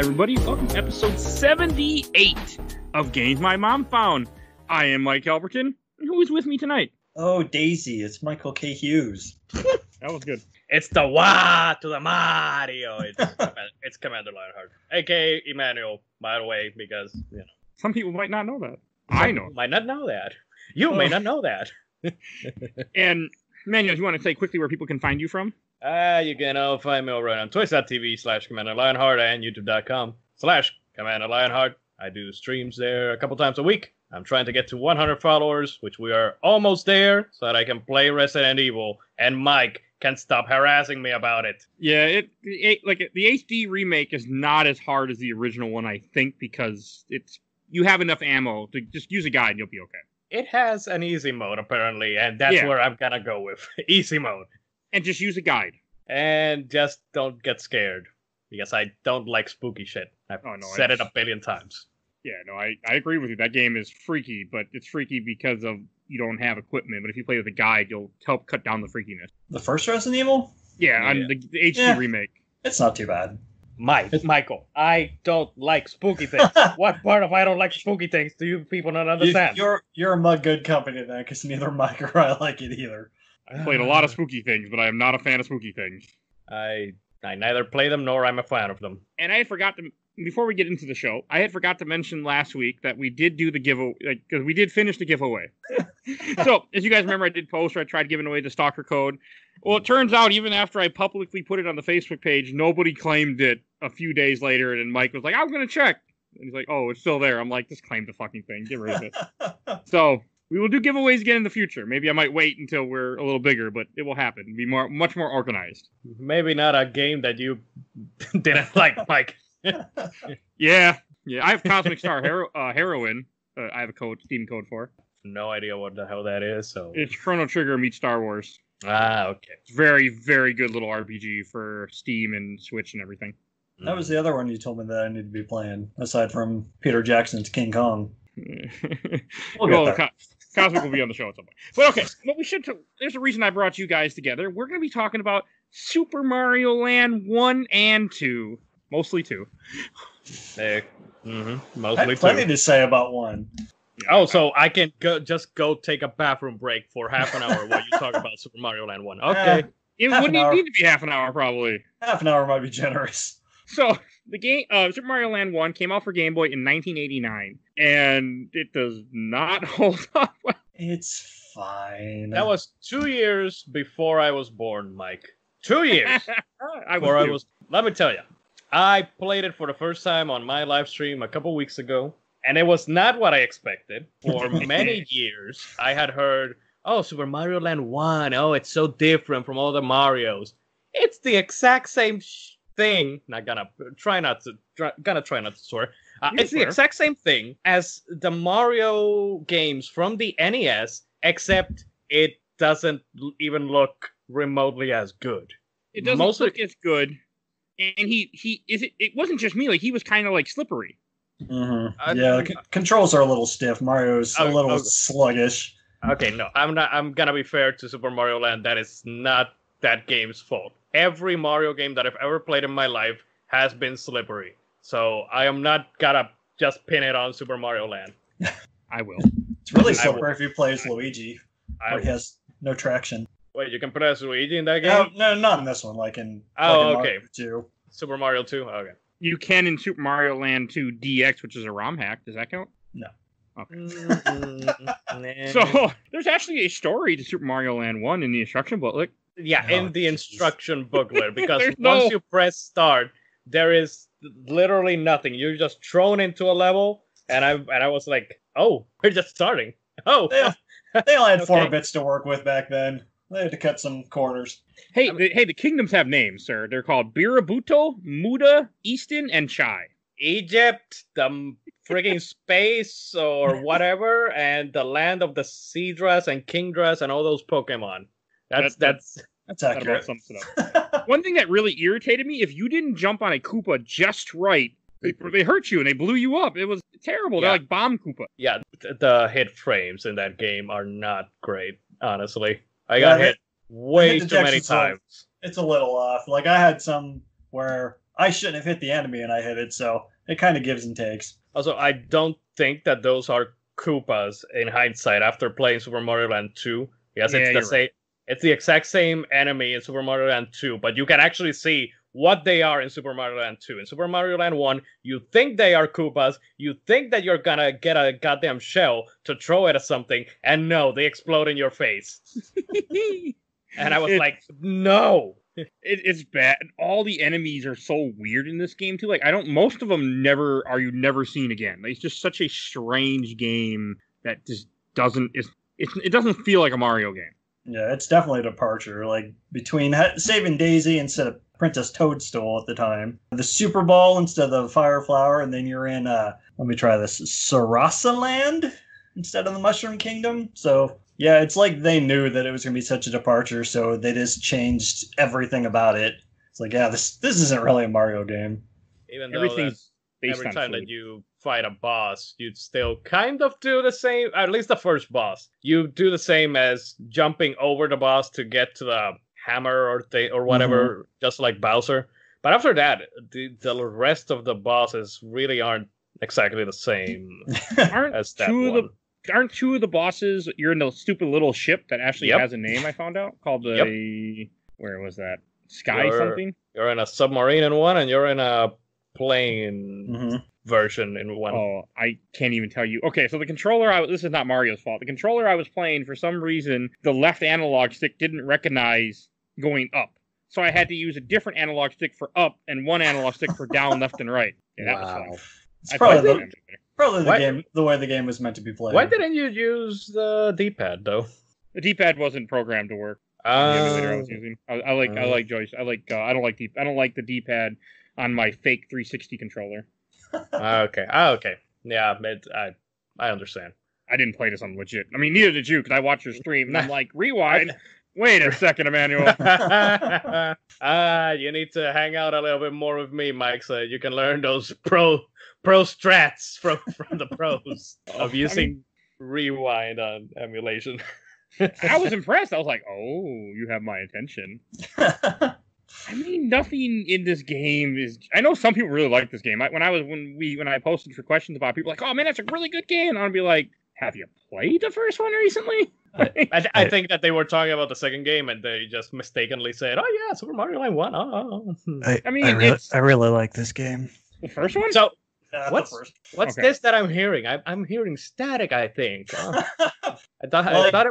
everybody. Welcome to episode 78 of Games My Mom Found. I am Mike Albertin. And who is with me tonight? Oh, Daisy. It's Michael K. Hughes. That was good. It's the Wah to the Mario. It's Commander Lionheart, a.k.a. Emanuel, by the way, because, you know. Some people might not know that. I know. Might not know that. You may not know that. And, Emanuel, you want to say quickly where people can find you from? You can find me over on twitch.tv/Commander Lionheart and youtube.com/Commander Lionheart. I do streams there a couple times a week. I'm trying to get to 100 followers, which we are almost there, so that I can play Resident Evil, and Mike can stop harassing me about it. Yeah, the HD remake is not as hard as the original one, I think, because you have enough ammo to just use a guide and you'll be okay. It has an easy mode, apparently, and that's where I'm gonna go with. Easy mode. And just use a guide. And just don't get scared, because I don't like spooky shit. I've said it a billion times. Yeah, no, I agree with you. That game is freaky, but it's freaky because of you don't have equipment. But if you play with a guide, you'll help cut down the freakiness. The first Resident Evil? Yeah, on the HD remake. It's not too bad. Michael, I don't like spooky things. What part of I don't like spooky things do you people not understand? You're a mug good company then, because neither Mike or I like it either. I played a lot of spooky things, but I am not a fan of spooky things. I neither play them nor I'm a fan of them. And I had forgot to, before we get into the show, I had forgot to mention last week that we did do the giveaway, because we did finish the giveaway. So, as you guys remember, I did post where I tried giving away the stalker code. Well, it turns out, even after I publicly put it on the Facebook page, nobody claimed it a few days later, and Mike was like, I'm going to check. And he's like, oh, it's still there. I'm like, just claim the fucking thing. Get rid of it. So, we will do giveaways again in the future. Maybe I might wait until we're a little bigger, but it will happen. It'll be much more organized. Maybe not a game that you didn't like, Mike. Yeah. I have Cosmic Star Heroine. I have a Steam code for. No idea what the hell that is. So it's Chrono Trigger meets Star Wars. Ah, okay. It's very, very good little RPG for Steam and Switch and everything. That was the other one you told me that I need to be playing, aside from Peter Jackson's King Kong. We'll get there. Cosmic will be on the show at some point. But okay, what we should there's a reason I brought you guys together. We're going to be talking about Super Mario Land 1 and 2. Mostly 2. Mostly I have plenty to say about 1. Oh, so I can go take a bathroom break for half an hour while you talk about Super Mario Land 1. Okay. It wouldn't even need to be half an hour, probably. Half an hour might be generous. So, the game, Super Mario Land 1 came out for Game Boy in 1989, and it does not hold up well. It's fine. That was 2 years before I was born, Mike. 2 years! Let me tell you, I played it for the first time on my live stream a couple weeks ago, and it was not what I expected. For many years, I had heard, oh, Super Mario Land 1, oh, it's so different from all the Marios. It's the exact same thing. Gonna try not to swear. It's the exact same thing as the Mario games from the NES, except it doesn't even look remotely as good. It doesn't look as good, and it wasn't just me. Like, he was kind of like slippery. Mm-hmm. The controls are a little stiff. Mario's a little sluggish. Okay, no, I'm gonna be fair to Super Mario Land. That is not that game's fault. Every Mario game that I've ever played in my life has been slippery. So I am not gonna just pin it on Super Mario Land. I will. It's really slippery if you play as Luigi, where he has no traction. Wait, you can put as Luigi in that game? No, not in this one. Like in okay. Mario 2. Super Mario 2? Okay. You can in Super Mario Land 2 DX, which is a ROM hack. Does that count? No. Okay. So, there's actually a story to Super Mario Land 1 in the instruction booklet. Yeah, in the instruction booklet, because once you press start, there is literally nothing. You're just thrown into a level, and I was like, oh, we're just starting. Oh, they only had 4 bits to work with back then. They had to cut some corners. Hey, the kingdoms have names, sir. They're called Birabuto, Muda, Easton, and Chai. Egypt, the frigging space or whatever, and the land of the Seadras and Kingdras and all those Pokemon. That's accurate. One thing that really irritated me, if you didn't jump on a Koopa just right, they hurt you and they blew you up. It was terrible. Yeah. They're like bomb Koopa. Yeah, the hit frames in that game are not great, honestly. I got hit way too many times. It's a little off. Like, I had some where I shouldn't have hit the enemy and I hit it, so it kind of gives and takes. Also, I don't think that those are Koopas in hindsight after playing Super Mario Land 2. Yes, it's the same. Right. It's the exact same enemy in Super Mario Land 2, but you can actually see what they are in Super Mario Land 2. In Super Mario Land 1, you think they are Koopas, you think that you're gonna get a goddamn shell to throw it at something, and no, they explode in your face. And I was like, no! It's bad. All the enemies are so weird in this game, too. Like, most of them are you never seen again. Like, it's just such a strange game that just doesn't, it doesn't feel like a Mario game. Yeah, it's definitely a departure. Like, between saving Daisy instead of Princess Toadstool at the time, the Super Ball instead of the Fire Flower, and then you're in, let me try this, Sarasa Land instead of the Mushroom Kingdom. So, yeah, it's like they knew that it was going to be such a departure, so they just changed everything about it. It's like, yeah, this isn't really a Mario game. Even though every time that you fight a boss, you'd still kind of do the same, at least the first boss. You do the same as jumping over the boss to get to the hammer or whatever, just like Bowser. But after that, the rest of the bosses really aren't exactly the same as that one. Aren't two of the bosses, you're in the stupid little ship that actually has a name, I found out, called where was that? Something? You're in a submarine in one, and you're in a plane version in one. Oh, I can't even tell you. Okay, so the controller, this is not Mario's fault. The controller I was playing, for some reason, the left analog stick didn't recognize going up. So I had to use a different analog stick for up and one analog stick for down, left, and right. Yeah, that was fun. It's probably the way the game was meant to be played. Why didn't you use the D-pad though? The D-pad wasn't programmed to work. The emulator I was using. I like Joyce. I don't like the D-pad on my fake 360 controller. Okay. Yeah, I understand. I didn't play this on legit. I mean, neither did you, because I watched your stream and I'm like, rewind. Wait a second, Emanuel. You need to hang out a little bit more with me, Mike, so you can learn those pro strats from the pros of using rewind on emulation. I was impressed. I was like, oh, you have my attention. I mean, nothing in this game is. I know some people really like this game. When I posted for questions about it, people were like, oh man, that's a really good game. And I'd be like, have you played the first one recently? I think that they were talking about the second game and they just mistakenly said, "Oh yeah, Super Mario Land 1." Oh. I really like this game. The first one. So what's this that I'm hearing? I'm hearing static. I think. Oh. I thought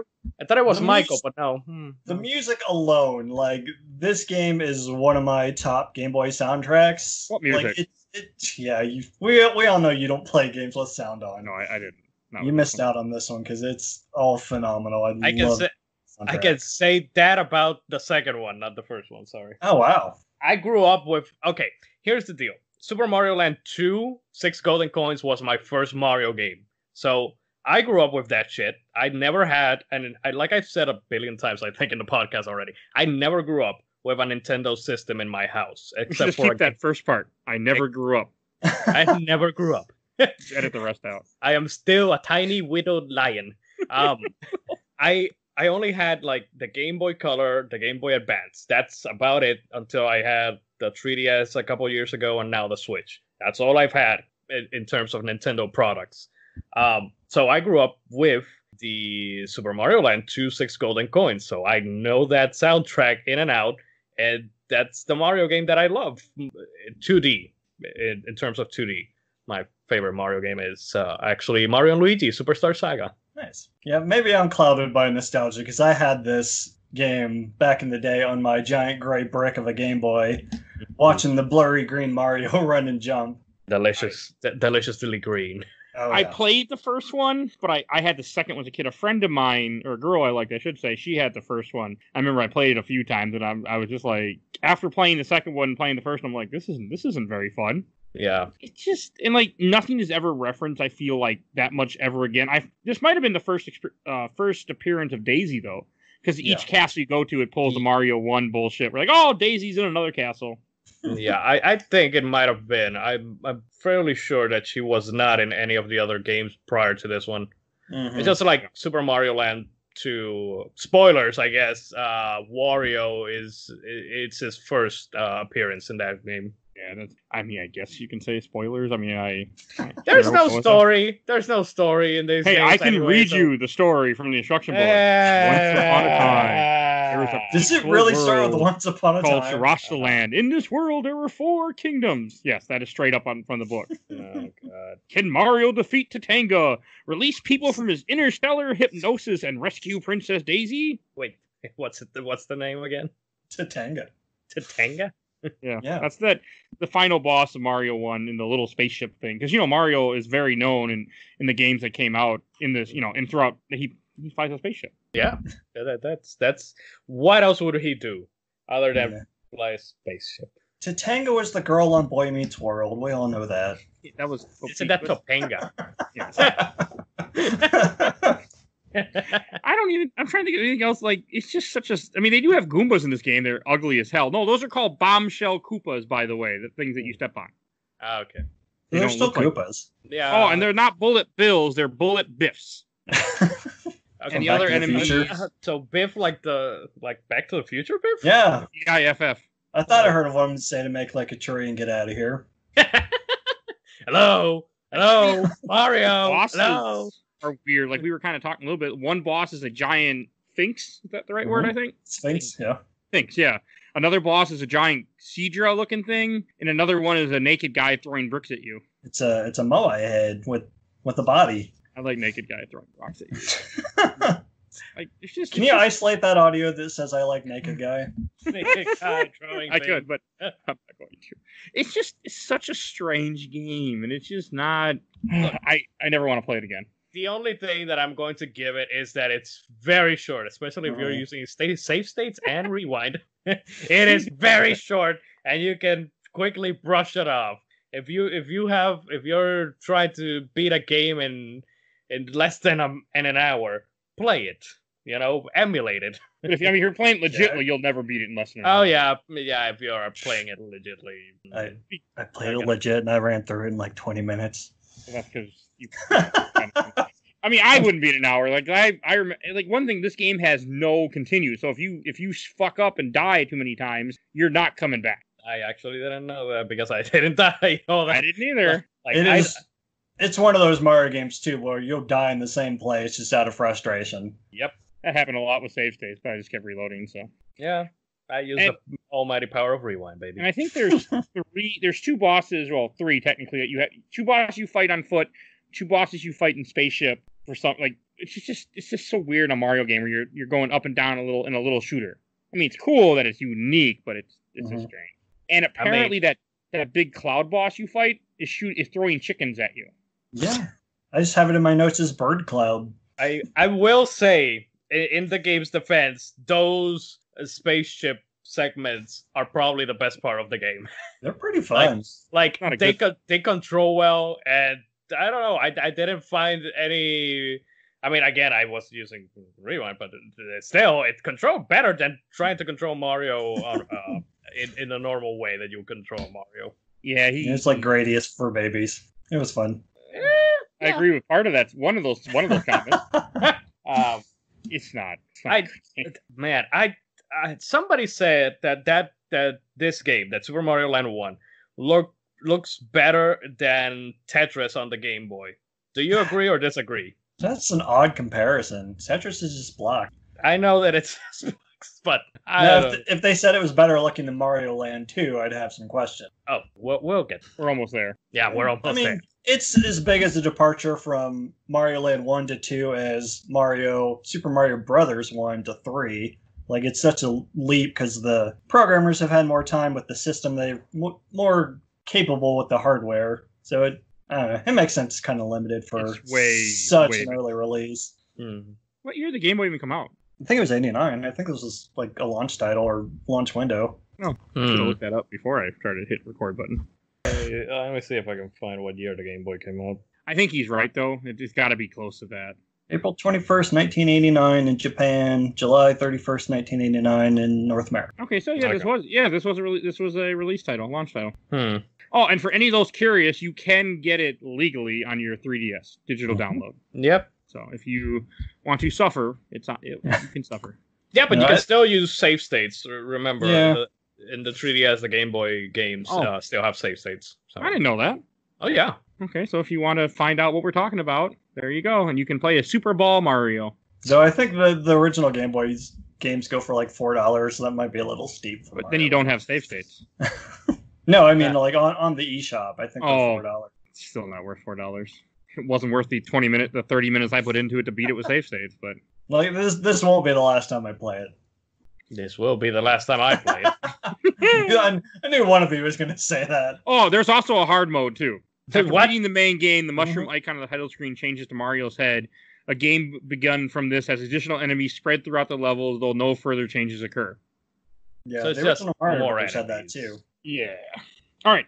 it was Michael, but no. The music alone, like this game, is one of my top Game Boy soundtracks. What music? Like, we all know you don't play games with sound on. No, I didn't. You missed out on this one because it's all phenomenal. I can say that about the second one, not the first one. Sorry. Oh wow! I grew up with. Okay, here's the deal. Super Mario Land 2, 6 golden coins was my first Mario game. So I grew up with that shit. I never had, and like I've said a billion times, I think in the podcast already, I never grew up with a Nintendo system in my house. Except just keep that first part. I never grew up. I never grew up. Edit the rest out. I am still a tiny widowed lion. I only had like the Game Boy Color, the Game Boy Advance. That's about it until I had the 3DS a couple years ago and now the Switch. That's all I've had in terms of Nintendo products. So I grew up with the Super Mario Land 2 6 golden coins. So I know that soundtrack in and out. And that's the Mario game that I love. 2D, in terms of 2D. My favorite Mario game is actually Mario & Luigi Superstar Saga. Nice. Yeah, maybe I'm clouded by nostalgia because I had this game back in the day on my giant gray brick of a Game Boy, watching the blurry green Mario run and jump. Deliciously green. Oh, yeah. I played the first one, but I had the second one as a kid. A friend of mine, or a girl I liked, I should say, she had the first one. I remember I played it a few times, and I was just like, after playing the second one and playing the first one, I'm like, this isn't very fun. Yeah. It's just, and like, nothing is ever referenced, I feel like, that much ever again. This might have been the first appearance of Daisy, though, because each castle you go to, it pulls the Mario 1 bullshit. We're like, oh, Daisy's in another castle. Yeah, I think it might have been. I'm fairly sure that she was not in any of the other games prior to this one. Mm-hmm. It's just like Super Mario Land 2. Spoilers, I guess. Wario it's his first appearance in that game. Yeah, I mean, I guess you can say spoilers. I mean, There's no story. There's no story in this. Hey, I can read you the story from the instruction book. Once upon a time, there was a Does it really start with Once Upon a called Time? Shirastaland. In this world, there were 4 kingdoms. Yes, that is straight up from the book. Oh God! Can Mario defeat Tatanga, release people from his interstellar hypnosis, and rescue Princess Daisy? Wait, what's the name again? Tatanga. Tatanga? Yeah, that's the final boss of Mario 1 in the little spaceship thing. Because Mario is very known in the games that came out in this, and throughout he flies a spaceship. Yeah, that's what else would he do other than fly a spaceship? Tatanga was the girl on Boy Meets World. We all know that. That was Isn't that Topanga? I'm trying to think of anything else. Like, it's just such a. I mean, they do have Goombas in this game. They're ugly as hell. No, those are called bombshell Koopas, by the way. The things that you step on. Oh, okay. They're still Koopas. Yeah. Oh, and they're not bullet bills. They're bullet biffs. And the other enemy. So Biff, like Back to the Future Biff? Yeah. BIFF. I thought I heard of one say to make like a tree and get out of here. Hello, Mario. Bosses hello. Are weird. Like, we were kind of talking a little bit. One boss is a giant sphinx. Is that the right word? I think Sphinx. Yeah. Sphinx. Yeah. Another boss is a giant Seadra looking thing, and another one is a naked guy throwing bricks at you. It's a moai head with a body. I like naked guy throwing rocks at you. Can you isolate that audio that says I like naked guy? Naked guy throwing. I could, but I'm not going to. It's such a strange game, and it's just not. Look, I never want to play it again. The only thing that I'm going to give it is that it's very short, especially if you're using save states and rewind. It is very short, and you can quickly brush it off. If you're trying to beat a game in less than an hour, play it. Emulate it. If you're playing legitly, you'll never beat it in less than an hour. Oh yeah. If you are playing it legitly. I played it legit, and I ran through it in like 20 minutes. So that's because you. I mean, I wouldn't beat an hour. Like I remember, like one thing, this game has no continue. So if you fuck up and die too many times, you're not coming back. I actually didn't know that because I didn't die. I didn't either. It's one of those Mario games too, where you'll die in the same place just out of frustration. Yep, that happened a lot with save states, but I just kept reloading. So yeah, I use the almighty power of rewind, baby. And I think there's there's 2 bosses, well, 3 technically. That you have 2 bosses you fight on foot, 2 bosses you fight in spaceship. For something like it's just so weird in a Mario game where you're going up and down in a little shooter. I mean, it's cool that it's unique, but it's just strange. And apparently that big cloud boss you fight is throwing chickens at you. Yeah, I just have it in my notes as bird cloud. I will say, in the game's defense, those spaceship segments are probably the best part of the game. They're pretty fun. They control well, and I don't know. I didn't find any. I mean, again, I was using rewind, but still, it controlled better than trying to control Mario in a normal way that you control Mario. Yeah, it's like Gradius for babies. It was fun. I agree with part of that. One of those comments. It's not. Somebody said that this game, that Super Mario Land 1, looks better than Tetris on the Game Boy. Do you agree or disagree? That's an odd comparison. Tetris is just blocked. I know that it's but if they said it was better looking than Mario Land 2, I'd have some question. Oh, we'll get. We're almost there. Yeah, we're almost there. It's as big as a departure from Mario Land 1 to 2 as Super Mario Brothers 1 to 3. Like, it's such a leap because the programmers have had more time with the system. They're more capable with the hardware. So it makes sense. It's kind of limited for such an early release. Mm-hmm. What year did the Game Boy even come out? I think it was 89. I think this was like a launch title or launch window. Oh, I should have looked that up before I started to hit record button. Let me see if I can find what year the Game Boy came out. I think he's right, though. It's got to be close to that. April 21st, 1989 in Japan. July 31st, 1989 in North America. Okay, so this was a release title, launch title. Hmm. Oh, and for any of those curious, you can get it legally on your 3DS digital download. Yep. So if you want to suffer, you can suffer. Yeah, but you can still use save states. Remember, in the 3DS, the Game Boy games still have save states. So. I didn't know that. Oh, yeah. Okay, so if you want to find out what we're talking about, there you go. And you can play a Super Ball Mario. So I think the original Game Boy's games go for like $4, so that might be a little steep. For but Mario. Then you don't have save states. No, I mean like on the eShop, I think they're $4. It's still not worth $4. It wasn't worth the 30 minutes I put into it to beat it with save states, but like this won't be the last time I play it. This will be the last time I play it. I knew one of you was going to say that. Oh, there's also a hard mode too. After What? beating the main game, the mushroom icon on the title screen changes to Mario's head. A game begun from this has additional enemies spread throughout the levels, though no further changes occur. Yeah, So it's the just original Mario more had that enemies. too. Yeah. All right.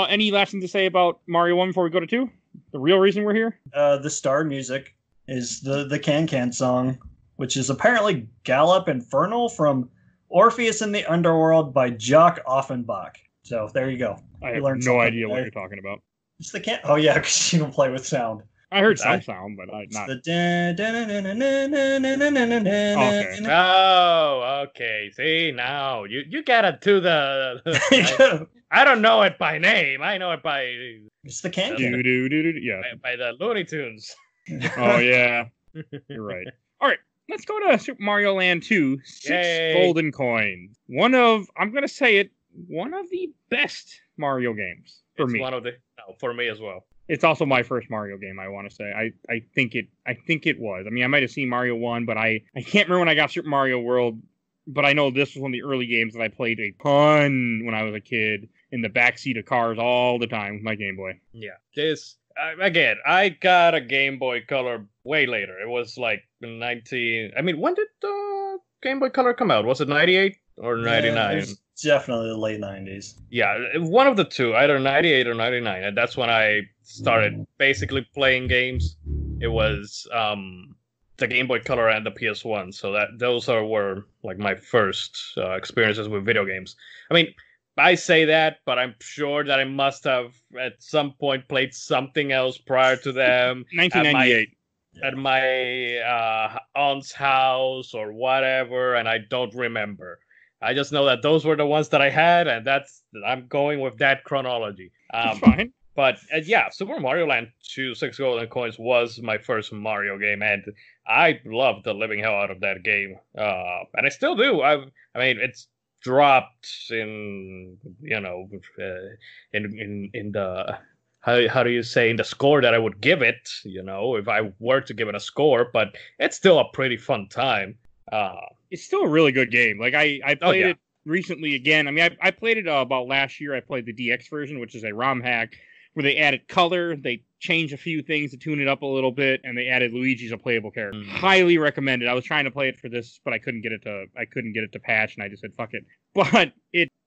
Any last thing to say about Mario 1 before we go to 2? The real reason we're here? The star music is the Can song, which is apparently Gallop Infernal from Orpheus in the Underworld by Jock Offenbach. So there you go. I You have learned no something idea what there. you're talking about. It's the can. Oh yeah, because you don't play with sound. I heard some sound, but It's not. the Oh, okay. See, now you gotta do the... I don't know it by name. I know it by It's the can. Yeah. by the Looney Tunes. Oh, yeah. You're right. All right. Let's go to Super Mario Land 2. 6 Yay. golden coins. I'm going to say it, one of the best Mario games for It's me. for me as well. It's also my first Mario game, I want to say. I think it was. I mean, I might have seen Mario 1, but I can't remember when I got Super Mario World, but I know this was one of the early games that I played a ton when I was a kid in the backseat of cars all the time with my Game Boy. Yeah. This again, I got a Game Boy Color way later. It was like 19. I mean, when did Game Boy Color come out? Was it 98 or 99? It's definitely the late 90s. Yeah, one of the two, either 98 or 99. And that's when I started basically playing games. It was the Game Boy Color and the PS1. So those were like my first experiences with video games. I mean, I say that, but I'm sure that I must have at some point played something else prior to them. 1998. At my aunt's house or whatever, and I don't remember. I just know that those were the ones that I had, and I'm going with that chronology. That's fine. But yeah, Super Mario Land 2 6 Golden Coins was my first Mario game, and I loved the living hell out of that game. And I still do. I mean, it's dropped in, in the... How do you say, in the score that I would give it, if I were to give it a score, but it's still a pretty fun time. It's still a really good game. Like I played it recently again. I mean, I played it about last year. I played the DX version, which is a ROM hack where they added color, they changed a few things to tune it up a little bit, and they added Luigi as a playable character. Highly recommended. I was trying to play it for this, but I couldn't get it to patch, and I just said fuck it. But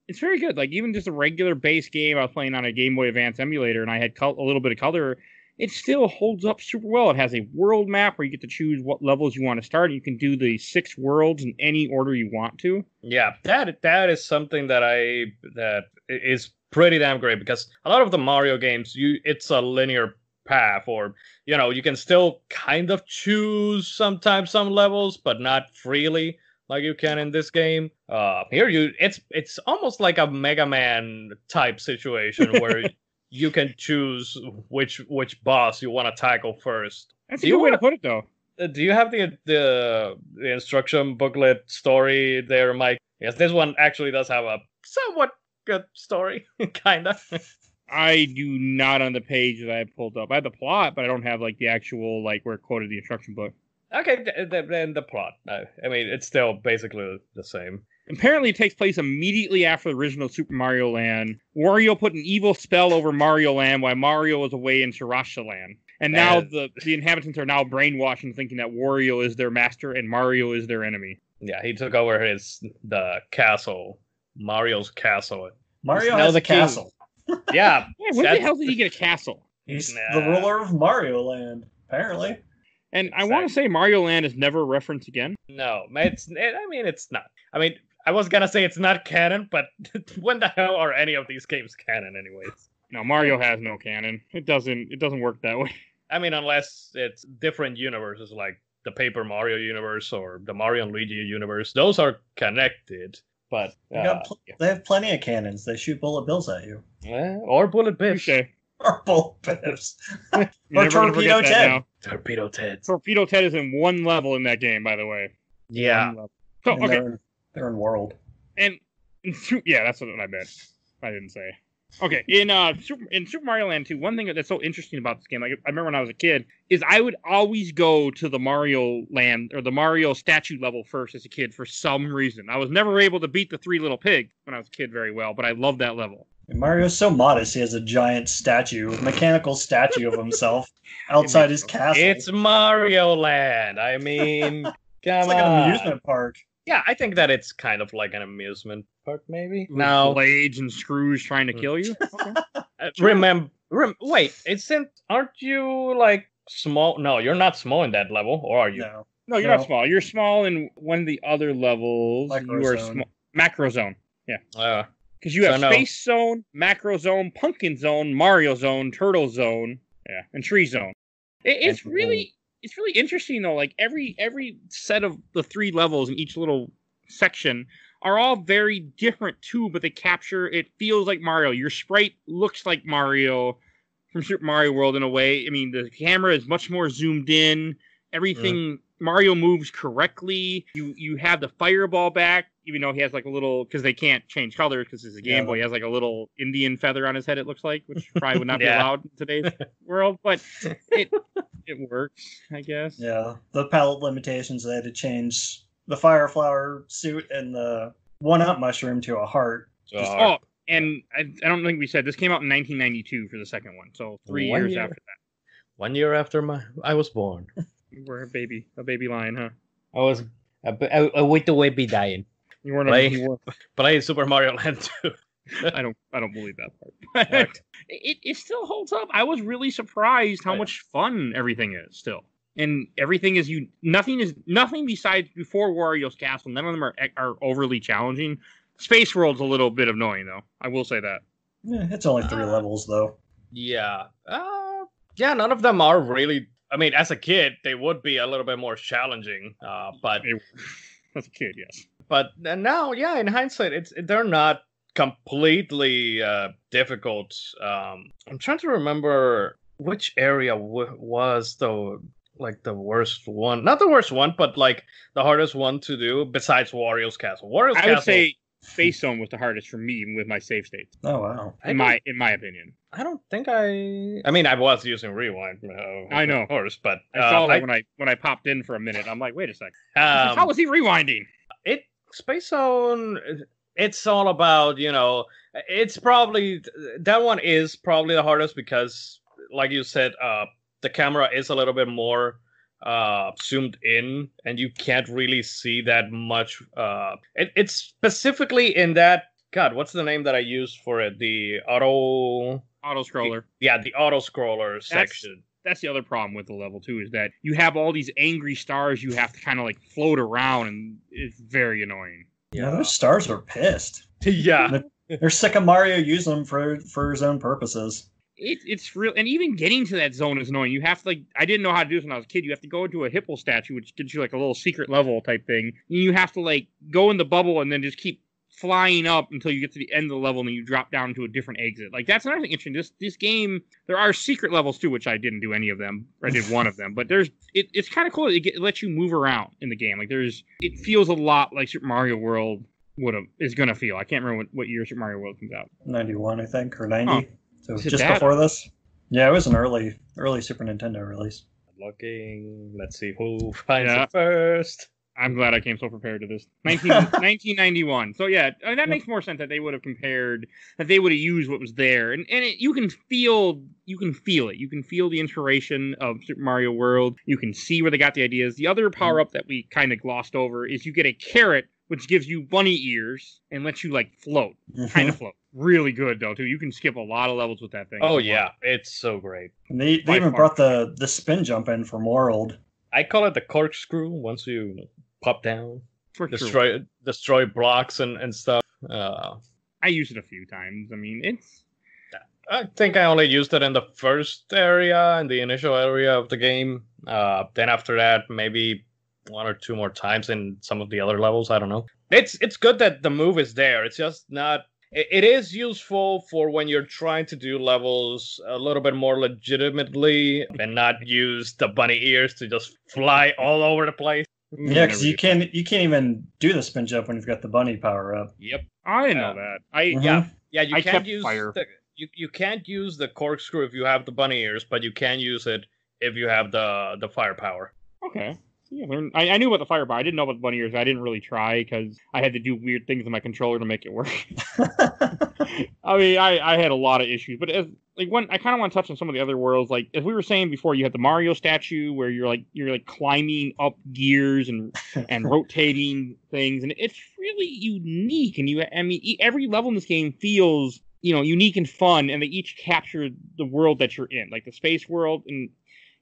it's very good. Like, even just a regular base game I was playing on a Game Boy Advance emulator, and I had a little bit of color, it still holds up super well. It has a world map where you get to choose what levels you want to start. You can do the 6 worlds in any order you want to. Yeah, that is something that is pretty damn great, because a lot of the Mario games, it's a linear path, or you can still kind of choose sometimes some levels, but not freely like you can in this game. Here it's almost like a Mega Man type situation where you can choose which boss you want to tackle first. That's a good way to put it, though. Do you have the instruction booklet story there, Mike? Yes, this one actually does have a somewhat good story, kind of. I do not on the page that I pulled up. I have the plot, but I don't have like the actual where it quoted the instruction book. Okay, then the plot. I mean, it's still basically the same. Apparently, it takes place immediately after the original Super Mario Land. Wario put an evil spell over Mario Land while Mario was away in Sriracha Land. And now the inhabitants are now brainwashed into thinking that Wario is their master and Mario is their enemy. Yeah, he took over the castle, Mario's castle. Mario has a castle. Yeah. Where the hell did he get a castle? He's the ruler of Mario Land, apparently. And I want to say Mario Land is never referenced again. No, it's not. I mean, I was gonna say it's not canon, but when the hell are any of these games canon, anyways? No, Mario has no canon. It doesn't work that way. I mean, unless it's different universes, like the Paper Mario universe or the Mario and Luigi universe. Those are connected, But they have plenty of cannons. They shoot bullet bills at you. Or bullet biffs. Or bullet biffs. Or Torpedo Ted. Torpedo Ted. Torpedo Ted is in one level in that game, by the way. Yeah. So, okay. They're in world. And yeah, that's what I meant. I didn't say. Okay, in Super Mario Land 2, one thing that's so interesting about this game, like I remember when I was a kid, is I would always go to the Mario Land or the Mario statue level first as a kid for some reason. I was never able to beat the Three Little Pigs when I was a kid very well, but I loved that level. And Mario's so modest; he has a giant mechanical statue of himself outside his castle. It's Mario Land. I mean, it's like an amusement park. Yeah, I think that it's kind of like an amusement park, maybe. With blades and screws trying to kill you. Okay. Wait, aren't you like small? No, you're not small in that level, or are you? No, you're not small. You're small in one of the other levels. You are small. Macro Zone. Yeah. Because you have Space Zone, Macro Zone, Pumpkin Zone, Mario Zone, Turtle Zone, and Tree Zone. It's really interesting though. Like every set of the 3 levels in each little section are all very different too, but they capture. It feels like Mario. Your sprite looks like Mario from Super Mario World in a way. I mean, the camera is much more zoomed in. Everything Mario moves correctly. You have the fireball back, even though he has like a little, because they can't change colors because it's a Game Boy. He has like a little Indian feather on his head. It looks like, which probably would not be allowed in today's world, but it works, I guess. Yeah, the palette limitations. They had to change the fire flower suit and the 1-up mushroom to a heart. And I don't think we said this came out in 1992 for the second one, so 3 years after that. 1 year after I was born. You were a baby lion, huh? I was a wait the way be dying. You weren't playing Super Mario Land 2. I don't believe that part. But it still holds up. I was really surprised how much fun everything is still. And everything is nothing besides before Wario's Castle. None of them are overly challenging. Space World's a little bit annoying though. I will say that. Yeah, it's only 3 levels though. Yeah. None of them are really. I mean, as a kid, they would be a little bit more challenging. But as a kid, yes. But now, in hindsight, they're not completely difficult. I'm trying to remember which area was the worst one. Not the worst one, but like the hardest one to do besides Wario's Castle. I would say Space Zone was the hardest for me, even with my save states. Oh wow! In my opinion, I don't think I mean, I was using Rewind. I know, of course, but I saw that when I popped in for a minute. I'm like, wait a second, how was he rewinding? Space Zone. It's all about, it's probably that one is probably the hardest because, like you said, the camera is a little bit more zoomed in, and you can't really see that much. It's specifically in that. God, what's the name that I used for it? The auto scroller. The auto scroller section. That's the other problem with the level too, is that you have all these angry stars you have to kind of like float around, and it's very annoying. Yeah, those stars are pissed. Yeah, they're sick of Mario using them for his own purposes. It's real, and even getting to that zone is annoying. You have to I didn't know how to do this when I was a kid. You have to go into a hippo statue, which gives you like a little secret level type thing. And you have to go in the bubble and then just keep flying up until you get to the end of the level, and then you drop down to a different exit. Like, that's another thing interesting. This game, there are secret levels too, which I didn't do any of them. I did one of them, but it's kind of cool. It lets you move around in the game. Like, it feels a lot like Super Mario World is gonna feel. I can't remember what year Super Mario World comes out. 91, I think, or 90. So just before this. Yeah, it was an early Super Nintendo release. Looking, let's see who finds it first. I'm glad I came so prepared to this. 1991. So yeah, I mean, that makes more sense that they would have compared, that they would have used what was there, and you can feel it. You can feel the inspiration of Super Mario World. You can see where they got the ideas. The other power up that we kind of glossed over is you get a carrot, which gives you bunny ears and lets you float, kind of float. Really good though too. You can skip a lot of levels with that thing. Oh yeah, it's so great. And they even brought the spin jump in from World. I call it the corkscrew. Once you pop down, destroy blocks and stuff. I used it a few times. I mean, I think I only used it in the first area, in the initial area of the game. Then after that, maybe one or two more times in some of the other levels. I don't know. It's good that the move is there. It's just not. It is useful for when you're trying to do levels a little bit more legitimately and not use the bunny ears to just fly all over the place. Yeah, because you can't even do the spin jump when you've got the bunny power up. Yep, I didn't know that. You can't use fire. You can't use the corkscrew if you have the bunny ears, but you can use it if you have the firepower. Okay. Yeah, I knew about the firepower. I didn't know about the bunny ears. I didn't really try because I had to do weird things with my controller to make it work. I mean, I had a lot of issues, but I kind of want to touch on some of the other worlds. Like as we were saying before, you had the Mario statue where you're like climbing up gears and rotating things, and it's really unique. And every level in this game feels unique and fun, and they each capture the world that you're in, like the space world, and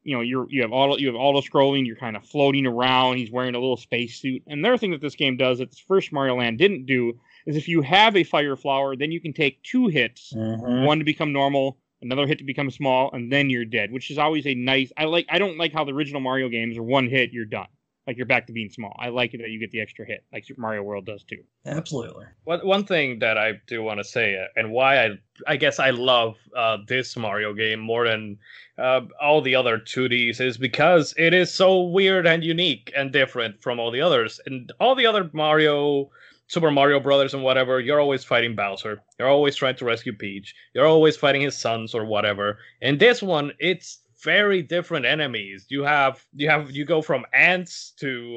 you have auto scrolling. You're kind of floating around. He's wearing a little space suit. And another thing that this game does that this first Mario Land didn't do is if you have a fire flower, then you can take 2 hits, one to become normal, another hit to become small, and then you're dead, which is always a nice. I don't like how the original Mario games are 1 hit, you're done. Like you're back to being small. I like it that you get the extra hit, like Super Mario World does too. Absolutely. One thing that I do want to say, and why I guess I love this Mario game more than all the other 2Ds, is because it is so weird and unique and different from all the others. And all the other Super Mario Brothers and whatever, you're always fighting Bowser. You're always trying to rescue Peach. You're always fighting his sons or whatever. In this one, it's very different enemies. You go from ants to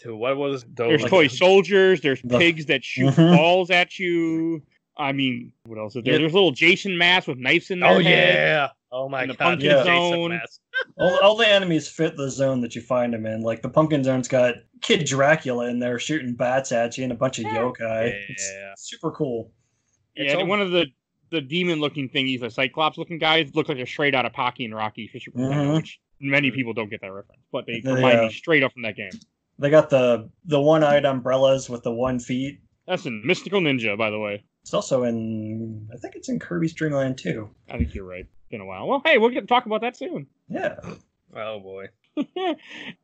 what was those? There's toy soldiers. There's pigs that shoot balls at you. I mean, what else is there? There's little Jason masks with knives in their head. Yeah. Oh my god. The pumpkin zone. All the enemies fit the zone that you find them in. Like the pumpkin zone's got Kid Dracula in there shooting bats at you and a bunch of yokai. Yeah. It's super cool. Yeah, and one of the demon-looking thingies, the Cyclops-looking guys, look like they're straight out of Pocky and Rocky for Super Nintendo, which many people don't get that reference, but they remind me straight up from that game. They got the one-eyed umbrellas with the 1 feet. That's in Mystical Ninja, by the way. It's also I think it's in Kirby's Dream Land 2. I think you're right. It's been a while. Well, hey, we'll get to talk about that soon. Yeah. Oh boy.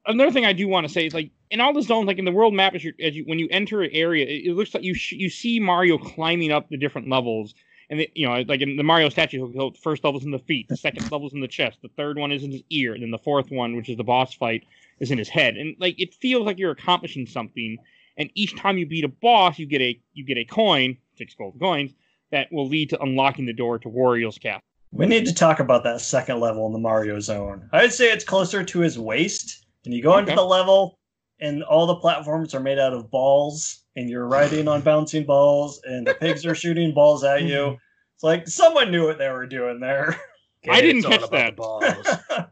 Another thing I do want to say is, like, in all the zones, like in the world map, when you enter an area, it looks like you see Mario climbing up the different levels. And, like in the Mario statue, the first level's in the feet, the second level's in the chest, the third one is in his ear, and then the fourth one, which is the boss fight, is in his head. And, like, it feels like you're accomplishing something. And each time you beat a boss, you get a coin, 6 gold coins, that will lead to unlocking the door to Wario's castle. We need to talk about that second level in the Mario zone. I'd say it's closer to his waist. And you go into the level, and all the platforms are made out of balls, and you're riding on bouncing balls, and the pigs are shooting balls at you. It's like someone knew what they were doing there. I didn't catch that.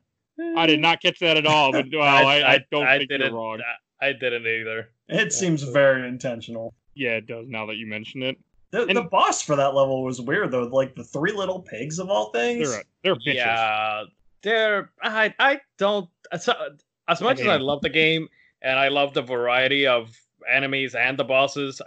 I did not catch that at all. But I don't think you're wrong. I didn't either. It seems very intentional. Yeah, it does. Now that you mention it. The boss for that level was weird though. Like the 3 little pigs of all things. They're bitches. Yeah, I don't. As much as I love the game and I love the variety of enemies and the bosses,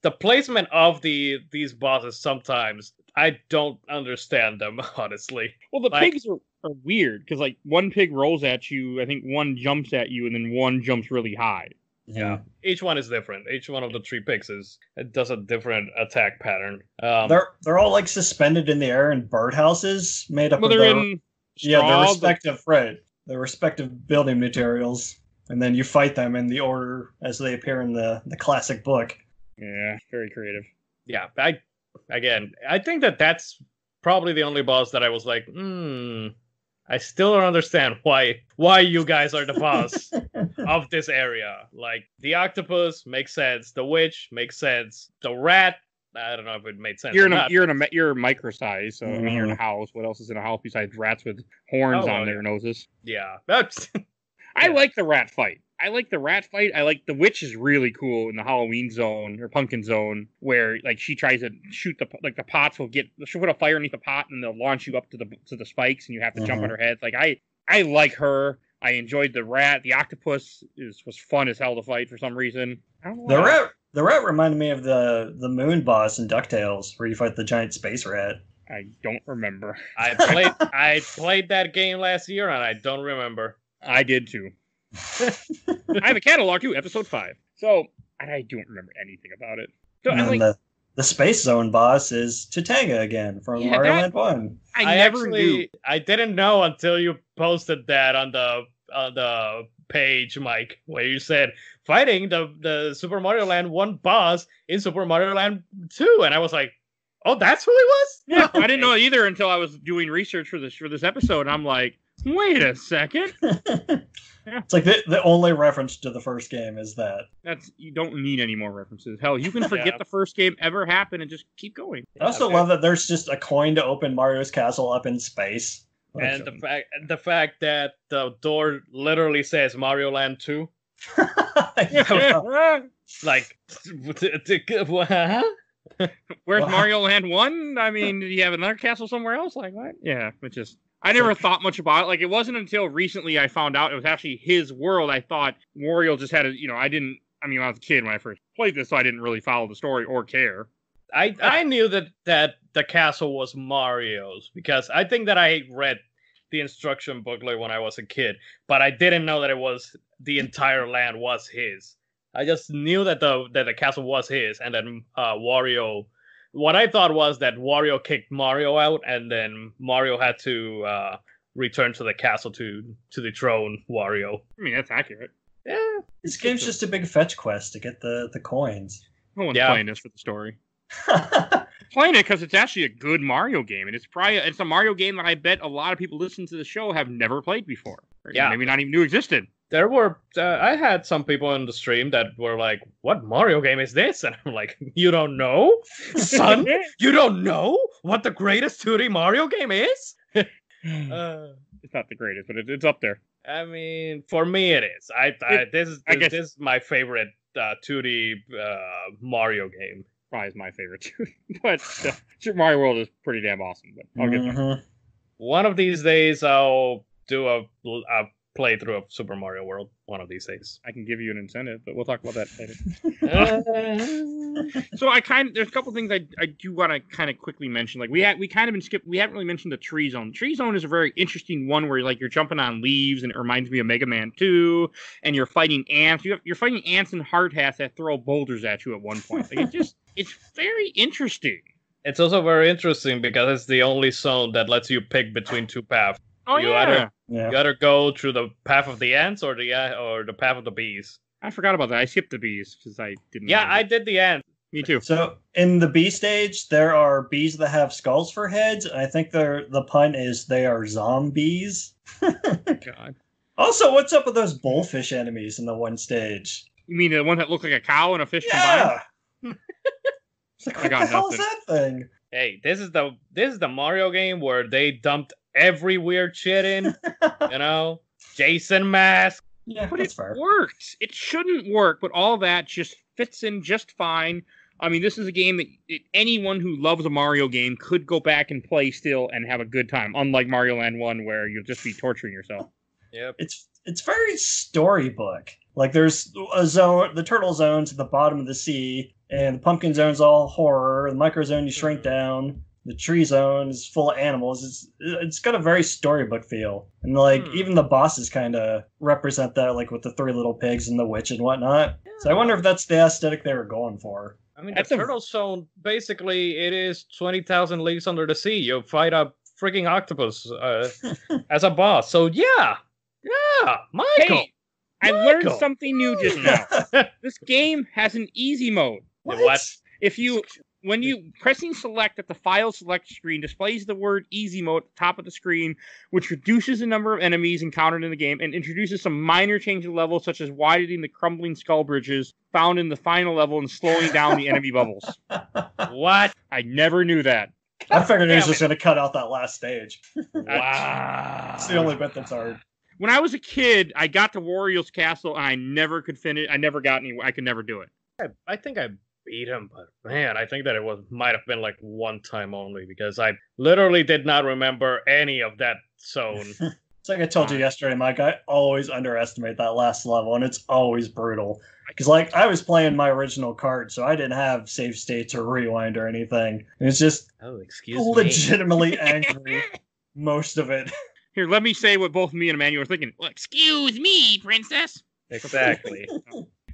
the placement of these bosses sometimes I don't understand them, honestly. Well, the pigs are weird because like one pig rolls at you, I think one jumps at you, and then one jumps really high. Yeah, each one is different. Each one of the 3 pigs does a different attack pattern. They're all like suspended in the air in birdhouses made up of their respective building materials, and then you fight them in the order as they appear in the classic book. Yeah, very creative. Yeah, I think that's probably the only boss that I was like, I still don't understand why you guys are the boss of this area. Like, the octopus makes sense, the witch makes sense, the rat, I don't know if it made sense. You're micro size, so I mean, you're in a house. What else is in a house besides rats with horns on their noses? Yeah, I like the rat fight. I like the witch is really cool in the Halloween zone or pumpkin zone where like she tries to shoot the pots she'll put a fire underneath the pot and they'll launch you up to the spikes and you have to jump on her head. Like I like her. I enjoyed the rat. The octopus was fun as hell to fight for some reason. I don't know the rat reminded me of the moon boss in DuckTales where you fight the giant space rat. I don't remember. I played that game last year and I don't remember. I did too. I have a catalog too, episode 5. So I don't remember anything about it. So and I'm like, the Space Zone boss is Totanga again from Mario Land 1. I never knew. I didn't know until you posted that on the page, Mike, where you said fighting the Super Mario Land 1 boss in Super Mario Land 2, and I was like, oh, that's who he was? Yeah, I didn't know either until I was doing research for this episode, and I'm like, wait a second. Yeah. It's like the only reference to the first game is that. You don't need any more references. Hell, you can forget the first game ever happened and just keep going. I also love that there's just a coin to open Mario's castle up in space. And the fact that the door literally says Mario Land 2. Like, where's Mario Land 1? I mean, do you have another castle somewhere else? Like, what? Yeah, I never thought much about it. Like, it wasn't until recently I found out it was actually his world. I thought Wario just had I was a kid when I first played this, so I didn't really follow the story or care. I knew that the castle was Mario's because I think that I read the instruction booklet when I was a kid, but I didn't know that it was the entire land was his. I just knew that the castle was his, and then Wario. What I thought was that Wario kicked Mario out, and then Mario had to return to the castle to dethrone Wario. I mean, that's accurate. Yeah, this game's just a big fetch quest to get the coins. No one's playing this for the story. Playing it because it's actually a good Mario game, and it's a Mario game that I bet a lot of people listening to the show have never played before. Yeah, maybe not even knew existed. There were I had some people in the stream that were like, "What Mario game is this?" And I'm like, "You don't know, son? You don't know what the greatest 2D Mario game is?" It's not the greatest, but it's up there. I mean, for me, it is. This is my favorite 2D Mario game. Probably is my favorite too. But Super Mario World is pretty damn awesome. But I'll get there. One of these days, I'll do a playthrough of Super Mario World. One of these days, I can give you an incentive, but we'll talk about that later. So there's a couple things I do want to kind of quickly mention. Like we haven't really mentioned the tree zone. The tree zone is a very interesting one where you're jumping on leaves, and it reminds me of Mega Man 2, and you're fighting ants. You're fighting ants and hard hats that throw boulders at you at one point. Like it's very interesting. It's also very interesting because it's the only zone that lets you pick between two paths. Oh, you either go through the path of the ants or the path of the bees. I forgot about that. I skipped the bees because I didn't. Yeah, I did the ants. Me too. So in the bee stage, there are bees that have skulls for heads. And I think the pun is they are zombies. God. Also, what's up with those bullfish enemies in the one stage? You mean the one that looked like a cow and a fish combined? It's like, what the hell is that thing? Hey, this is the Mario game where they dumped every weird shit in. Jason mask. Yeah, but that's it fair. Worked. It shouldn't work, but all that just fits in just fine. I mean, this is a game that anyone who loves a Mario game could go back and play still and have a good time. Unlike Mario Land 1, where you'll just be torturing yourself. Yep. It's very storybook. Like there's a zone, the turtle zone's at the bottom of the sea, and the pumpkin zone's all horror. The micro zone you shrink down. The tree zone is full of animals. It's got a very storybook feel, and even the bosses kind of represent that, like with the 3 little pigs and the witch and whatnot. Yeah. So I wonder if that's the aesthetic they were going for. I mean, the turtle zone basically it is 20,000 Leagues Under the Sea. You fight a freaking octopus as a boss. So yeah, Michael. Hey, I learned something new just now. This game has an easy mode. What? When you pressing select at the file select screen displays the word easy mode at the top of the screen, which reduces the number of enemies encountered in the game and introduces some minor change to the level, such as widening the crumbling skull bridges found in the final level and slowing down the enemy bubbles. What? I never knew that. I figured he was just going to cut out that last stage. Wow. It's the only bit that's hard. When I was a kid, I got to Wario's Castle and I never could finish. I could never do it. I think I beat him, but man, I think that might have been like one time only because I literally did not remember any of that zone. It's like I told you yesterday, Mike, I always underestimate that last level, and it's always brutal. Because I was playing my original card, so I didn't have save states or rewind or anything. And it's just legitimately angry most of it. Here, let me say what both me and Emanuel are thinking. Well, excuse me, princess. Exactly.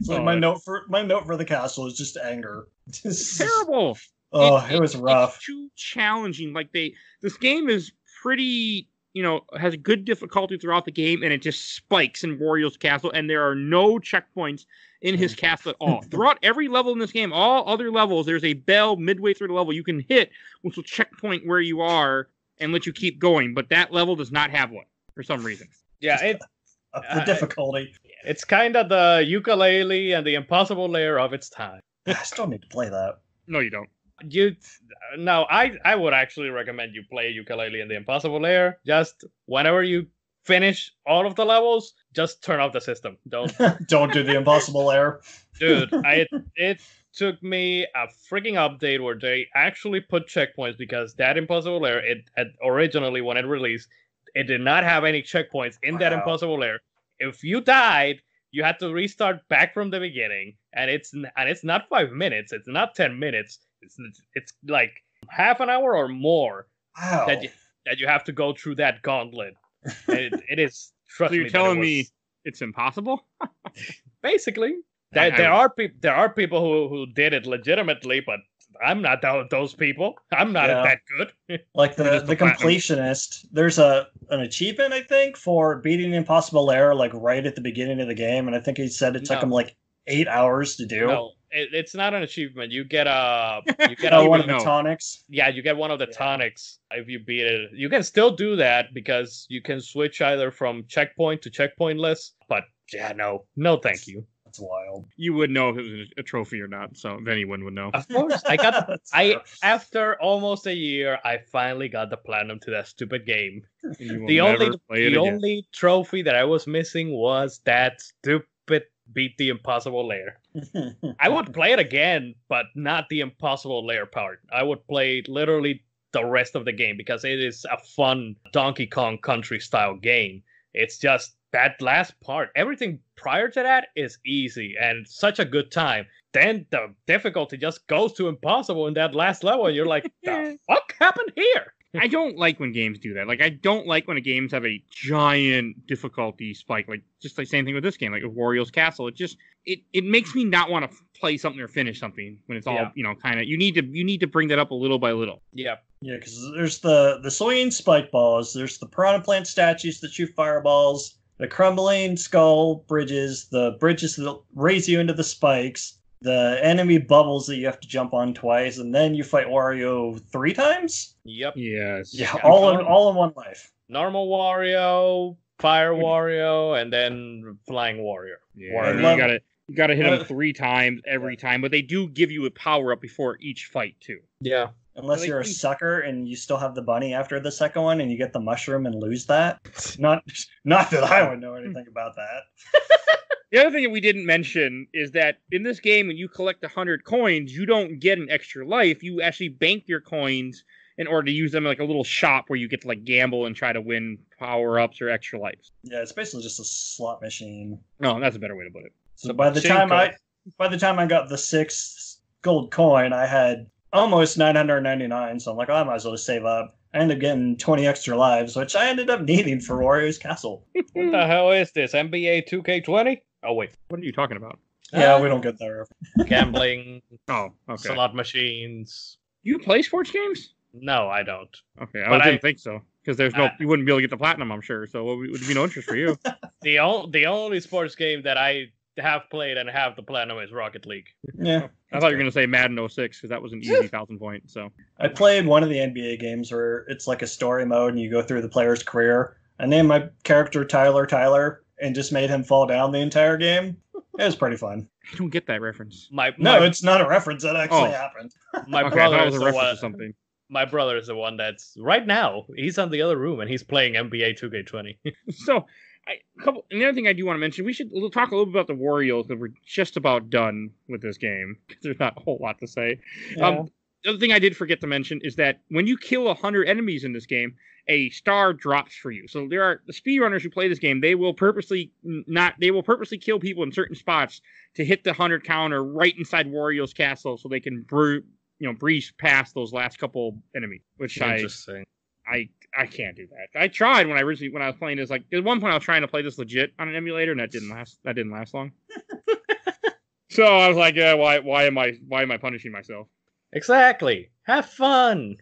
So my note for the castle is just anger. It's terrible. It was rough. It's too challenging. Like this game is pretty, has good difficulty throughout the game, and it just spikes in Wario's castle, and there are no checkpoints in his castle at all. Throughout every level in this game, all other levels, there's a bell midway through the level you can hit, which will checkpoint where you are and let you keep going. But that level does not have one for some reason. Yeah, the difficulty. It's kind of the ukulele and the impossible layer of its time. I still need to play that. No, you don't. I would actually recommend you play ukulele and the impossible layer. Just whenever you finish all of the levels, just turn off the system. Don't do the impossible layer. Dude, it took me a freaking update where they actually put checkpoints, because that impossible layer, originally when it released, it did not have any checkpoints in that impossible layer. If you died, you had to restart back from the beginning, and it's not 5 minutes, it's not 10 minutes, it's like half an hour or more that you have to go through that gauntlet. It is. Trust so you're me, telling me it's impossible? Basically, there are people who did it legitimately, but I'm not those people. I'm not that good. Like the completionist. There's an achievement, I think, for beating the impossible layer like right at the beginning of the game, and I think he said it took him like 8 hours to do. No, it's not an achievement. You get one of the tonics. Yeah, you get one of the tonics if you beat it. You can still do that because you can switch either from checkpoint to checkpointless. But yeah, no, thank you. That's wild. You would know if it was a trophy or not, so if anyone would know. Of course, after almost a year, I finally got the platinum to that stupid game. The only trophy that I was missing was that stupid beat the impossible layer. I would play it again, but not the impossible layer part. I would play literally the rest of the game because it is a fun Donkey Kong Country style game. It's just that last part. Everything prior to that is easy and such a good time. Then the difficulty just goes to impossible in that last level, and you're like, the fuck happened here? I don't like when games do that. Like, I don't like when games have a giant difficulty spike. Like, just the same thing with this game, like with Wario's Castle. It makes me not want to play something or finish something when it's all, kind of. You need to bring that up a little by little. Yeah. Yeah, because there's the swinging spike balls. There's the piranha plant statues that shoot fireballs. The crumbling skull bridges. The bridges that raise you into the spikes. The enemy bubbles that you have to jump on twice, and then you fight Wario 3 times? Yep. Yes. Yeah, all in one life. Normal Wario, Fire Wario, and then Flying Wario. Yeah, you gotta hit them 3 times every time, but they do give you a power-up before each fight, too. Yeah. Unless you're a sucker and you still have the bunny after the second one and you get the mushroom and lose that. Not that I would know anything about that. The other thing that we didn't mention is that in this game, when you collect 100 coins, you don't get an extra life. You actually bank your coins in order to use them in like a little shop where you get to like gamble and try to win power-ups or extra lives. Yeah, it's basically just a slot machine. No, that's a better way to put it. So by the time I got the 6th gold coin, I had almost 999. So I'm like, I might as well save up. I ended up getting 20 extra lives, which I ended up needing for Wario's Castle. What the hell is this? NBA 2K20? Oh, wait. What are you talking about? Yeah, we don't get there. Gambling. Oh, okay. Slot machines. You play sports games? No, I don't. Okay, I didn't think so. Because there's you wouldn't be able to get the platinum, I'm sure. So it would be no interest for you. The only sports game that I have played and have the platinum is Rocket League. Yeah. I thought you were going to say Madden 06, because that was an easy 1,000 point. So I played one of the NBA games where it's like a story mode and you go through the player's career. I named my character Tyler and just made him fall down the entire game. It was pretty fun. I don't get that reference. No, it's not a reference. That actually happened. My brother was a reference to something. My brother is the one that's right now. He's on the other room and he's playing NBA 2K20. So, another thing I do want to mention, we'll talk a little bit about the Warriors, because we're just about done with this game. There's not a whole lot to say. Yeah. The other thing I did forget to mention is that when you kill 100 enemies in this game, a star drops for you. So there are the speedrunners who play this game. They will purposely kill people in certain spots to hit the 100 counter right inside Wario's Castle, so they can breeze past those last couple enemies. Which interesting. I I can't do that. I tried when I was playing this. Like at one point, I was trying to play this legit on an emulator, and that didn't last long. So I was like, yeah, why am I punishing myself? Exactly. Have fun.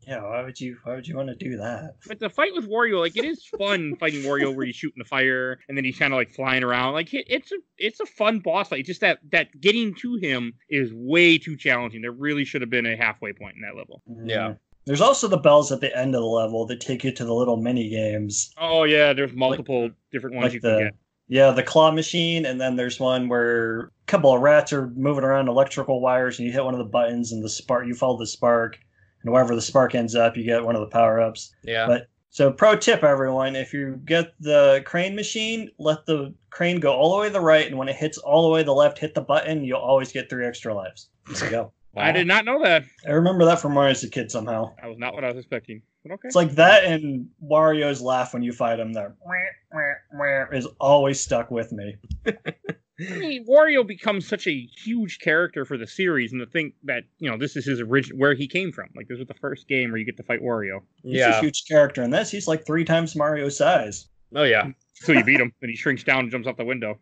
Yeah, why would you want to do that? But the fight with Wario, like, it is fun fighting Wario where he's shooting the fire and then he's kind of like flying around. Like, it's a fun boss fight. Just that getting to him is way too challenging. There really should have been a halfway point in that level. Yeah. There's also the bells at the end of the level that take you to the little mini games. Oh yeah, there's multiple different ones you can get. Yeah, the claw machine, and then there's one where a couple of rats are moving around electrical wires, and you hit one of the buttons, and you follow the spark. And wherever the spark ends up, you get one of the power-ups. Yeah. But so pro tip, everyone, if you get the crane machine, let the crane go all the way to the right, and when it hits all the way to the left, hit the button, you'll always get 3 extra lives. There you go. Wow. I did not know that. I remember that from when I was a kid somehow. That was not what I was expecting. But okay. It's like that and Wario's laugh when you fight him there. Is always stuck with me. I mean, Wario becomes such a huge character for the series, and to think that, this is his where he came from. Like, this was the first game where you get to fight Wario. He's a huge character in this. He's like 3 times Mario's size. Oh, yeah. So you beat him, and he shrinks down and jumps out the window.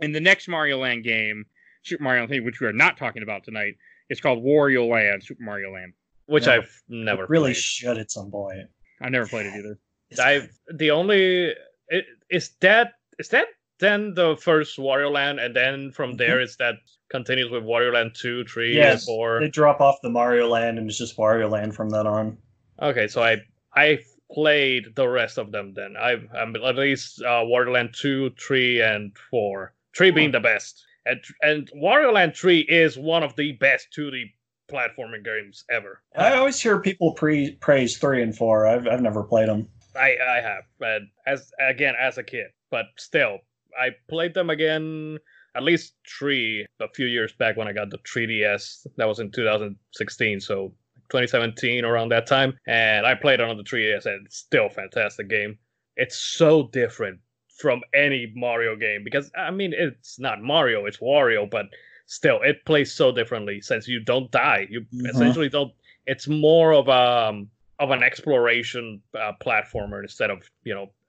In the next Mario Land game, Super Mario Land, which we are not talking about tonight, it's called Wario Land, Super Mario Land. Which I've never really played. Should at some point. I never played it either. Is that then the first Wario Land, and then from there it's that continues with Wario Land 2, 3, and 4? They drop off the Mario Land, and it's just Wario Land from then on. Okay, so I've played the rest of them then. I'm at least Wario Land 2, 3, and 4. 3 being the best. And Wario Land 3 is one of the best 2D platforming games ever. I always hear people praise 3 and 4. I've never played them. I have, but as a kid, but still, I played them again, at least 3 a few years back when I got the 3DS. That was in 2016, so 2017 around that time, and I played it on the 3DS, and it's still a fantastic game. It's so different from any Mario game because I mean it's not Mario, it's Wario, but still it plays so differently since you don't die. You essentially don't. It's more of an exploration platformer instead of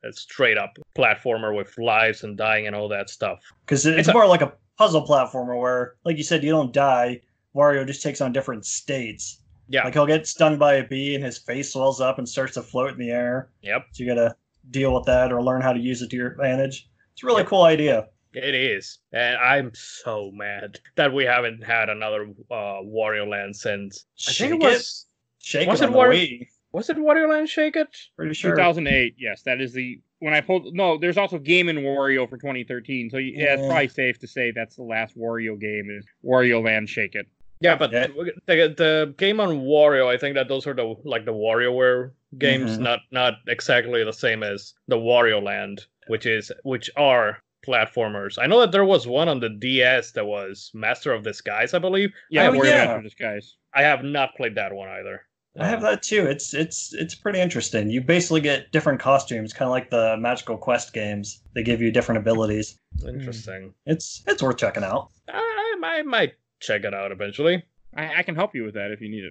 a straight up platformer with lives and dying and all that stuff. Because it's more like a puzzle platformer where, like you said, you don't die. Wario just takes on different states. Yeah, like he'll get stung by a bee and his face swells up and starts to float in the air. Yep. So you gotta deal with that or learn how to use it to your advantage. It's a really cool idea. It is, and I'm so mad that we haven't had another Wario Land since. I think it was Shake It on the Wii. Was it Wario Land Shake It? Pretty sure. 2008. Yes, that is the when I pulled. No, there's also Game & Wario for 2013. So yeah, it's probably safe to say that's the last Wario game is Wario Land Shake It. Yeah, but the game on Wario, I think that those are the WarioWare games, not exactly the same as the Wario Land, which are platformers. I know that there was one on the DS that was Master of Disguise, I believe. Yeah, Master of Disguise. I have not played that one either. I have that too. It's pretty interesting. You basically get different costumes, kind of like the Magical Quest games. They give you different abilities. Interesting. It's worth checking out. I might check it out eventually. I can help you with that if you need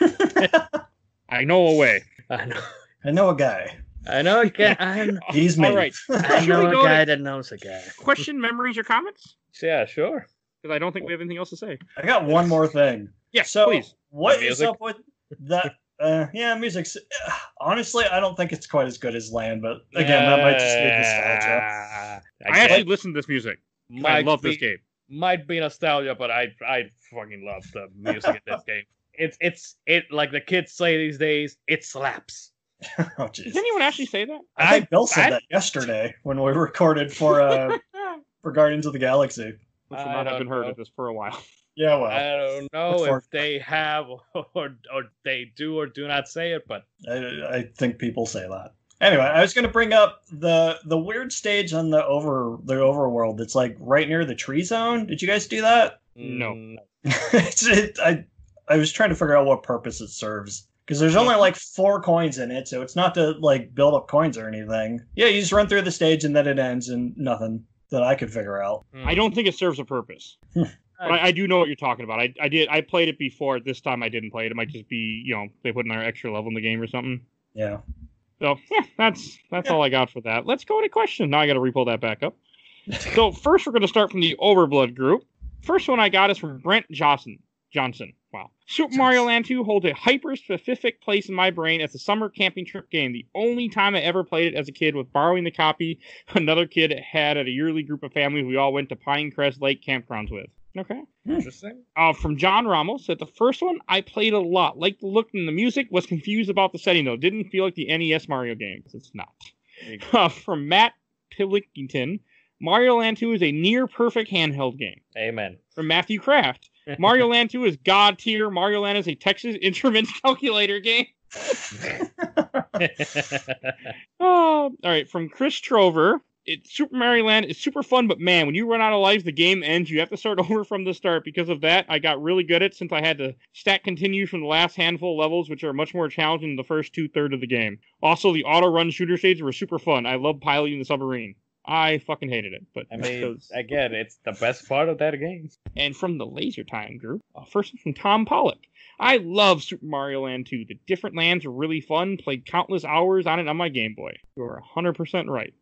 it. I know a way. I know a guy. I know a guy. He's me. All right. I know a guy that knows a guy. Question, memories, or comments? Yeah, sure. Because I don't think we have anything else to say. I got one more thing. Yes, so please. What is up with that? Music's... honestly, I don't think it's quite as good as Land, but again, that might just be nostalgia. I actually listen to this music. I love this game. Might be nostalgia, but I fucking love the music in this game. It's like the kids say these days, it slaps. Oh, jeez. Did anyone actually say that? I think Bill said that yesterday when we recorded for Guardians of the Galaxy. Which would not have been heard of this for a while. Yeah, well. I don't know if they have or they do or do not say it, but I think people say that. Anyway, I was going to bring up the weird stage on the overworld that's like right near the tree zone. Did you guys do that? No. I was trying to figure out what purpose it serves. Because there's only like 4 coins in it, so it's not to like build up coins or anything. Yeah, you just run through the stage and then it ends and nothing that I could figure out. I don't think it serves a purpose. But I do know what you're talking about. I played it before. This time I didn't play it. It might just be, they put another extra level in the game or something. Yeah. So, that's all I got for that. Let's go to questions. Now I got to re-pull that back up. So, first we're going to start from the Overblood group. First one I got is from Brent Johnson. Wow. Super Mario Land 2 holds a hyper-specific place in my brain as a summer camping trip game. The only time I ever played it as a kid was borrowing the copy another kid had at a yearly group of families we all went to Pinecrest Lake campgrounds with. Okay. Interesting. From John Ramos, said the first one I played a lot. Liked the look and the music, was confused about the setting though. Didn't feel like the NES Mario game. It's not. From Matt Pilkington, Mario Land 2 is a near-perfect handheld game. Amen. From Matthew Kraft, Mario Land 2 is god tier. Mario Land is a Texas Instruments calculator game. All right, from Chris Trover, Super Mario Land is super fun, but man, when you run out of lives, the game ends. You have to start over from the start. Because of that, I got really good at it since I had to stack continue from the last handful of levels, which are much more challenging than the first 2/3 of the game. Also, the auto-run shooter stages were super fun. I love piloting the submarine. I fucking hated it, but I mean, again, it's the best part of that game. And from the Laser Time group, first one from Tom Pollock. I love Super Mario Land 2. The different lands are really fun. Played countless hours on it on my Game Boy. You are 100% right.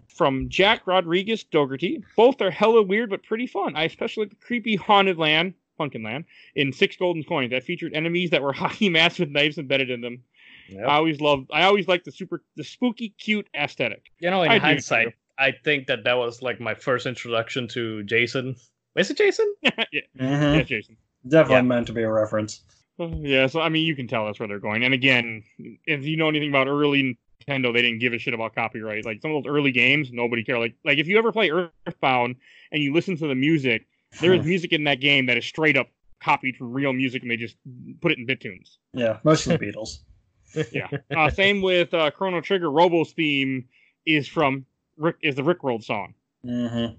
From Jack Rodriguez Dougherty, both are hella weird but pretty fun. I especially like the creepy haunted land, Pumpkin Land, in 6 Golden Coins that featured enemies that were hockey masks with knives embedded in them. Yep. I always liked the spooky, cute aesthetic. In hindsight, I think that was like my first introduction to Jason. Is it Jason? Yeah, yeah, Jason. Definitely meant to be a reference. Yeah, so I mean, you can tell that's where they're going. And again, if you know anything about early Nintendo, they didn't give a shit about copyright. Like some of those early games, nobody cared. Like if you ever play Earthbound and you listen to the music, there is music in that game that is straight up copied from real music, and they just put it in BitTunes. Yeah, most of the Beatles. Yeah. Same with Chrono Trigger. Robo's theme is from the Rickrolled song. Mm-hmm.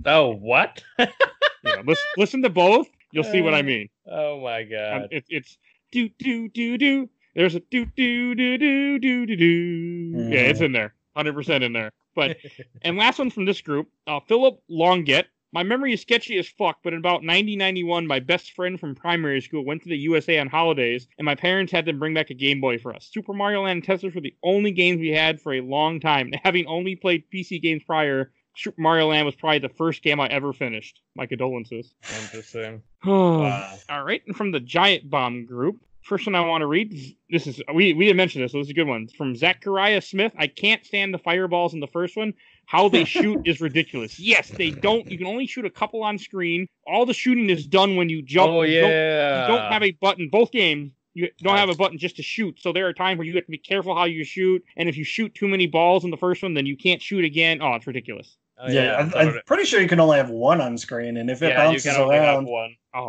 Oh, what? Yeah, listen to both. You'll see what I mean. Oh my god! It's do do do do. There's a do do do do do do do. Yeah, it's in there, 100% in there. But and last one from this group, Philip Longet. My memory is sketchy as fuck, but in about 1991, my best friend from primary school went to the USA on holidays, and my parents had them bring back a Game Boy for us. Super Mario Land and Tetris were the only games we had for a long time. Having only played PC games prior, Super Mario Land was probably the first game I ever finished. My condolences. Interesting. Wow. All right, and from the Giant Bomb group, first one I want to read, this is, we didn't mention this, so this is a good one. From Zachariah Smith, I can't stand the fireballs in the first one. How they shoot is ridiculous. Yes, you can only shoot a couple on screen. All the shooting is done when you jump. Oh, yeah. You don't have a button. Both games, you don't have a button just to shoot. So there are times where you have to be careful how you shoot. And if you shoot too many balls in the first one, then you can't shoot again. Oh, it's ridiculous. Oh, yeah, I'm pretty sure you can only have one on screen. And if it bounces around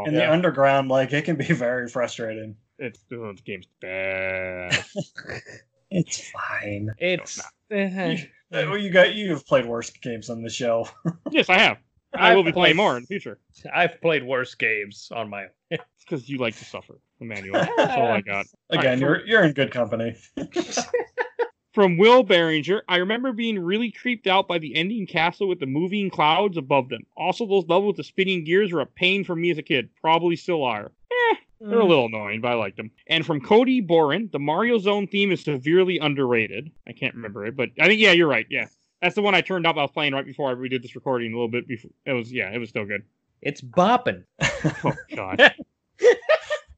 in the underground, like, it can be very frustrating. The game's bad. It's fine. It's well, you've played worse games on the show. Yes, I have. I will be playing more in the future. I've played worse games on my own. It's because you like to suffer, Emanuel. That's all I got. Again, you're in good company. From Will Behringer, I remember being really creeped out by the ending castle with the moving clouds above them. Also, those levels with the spinning gears were a pain for me as a kid. Probably still are. They're a little annoying, but I liked them. And from Cody Boren, the Mario Zone theme is severely underrated. I can't remember it, but I think, yeah, you're right. Yeah. That's the one I turned up. I was playing right before we did this recording a little bit before. It was still good. It's bopping. Oh, God.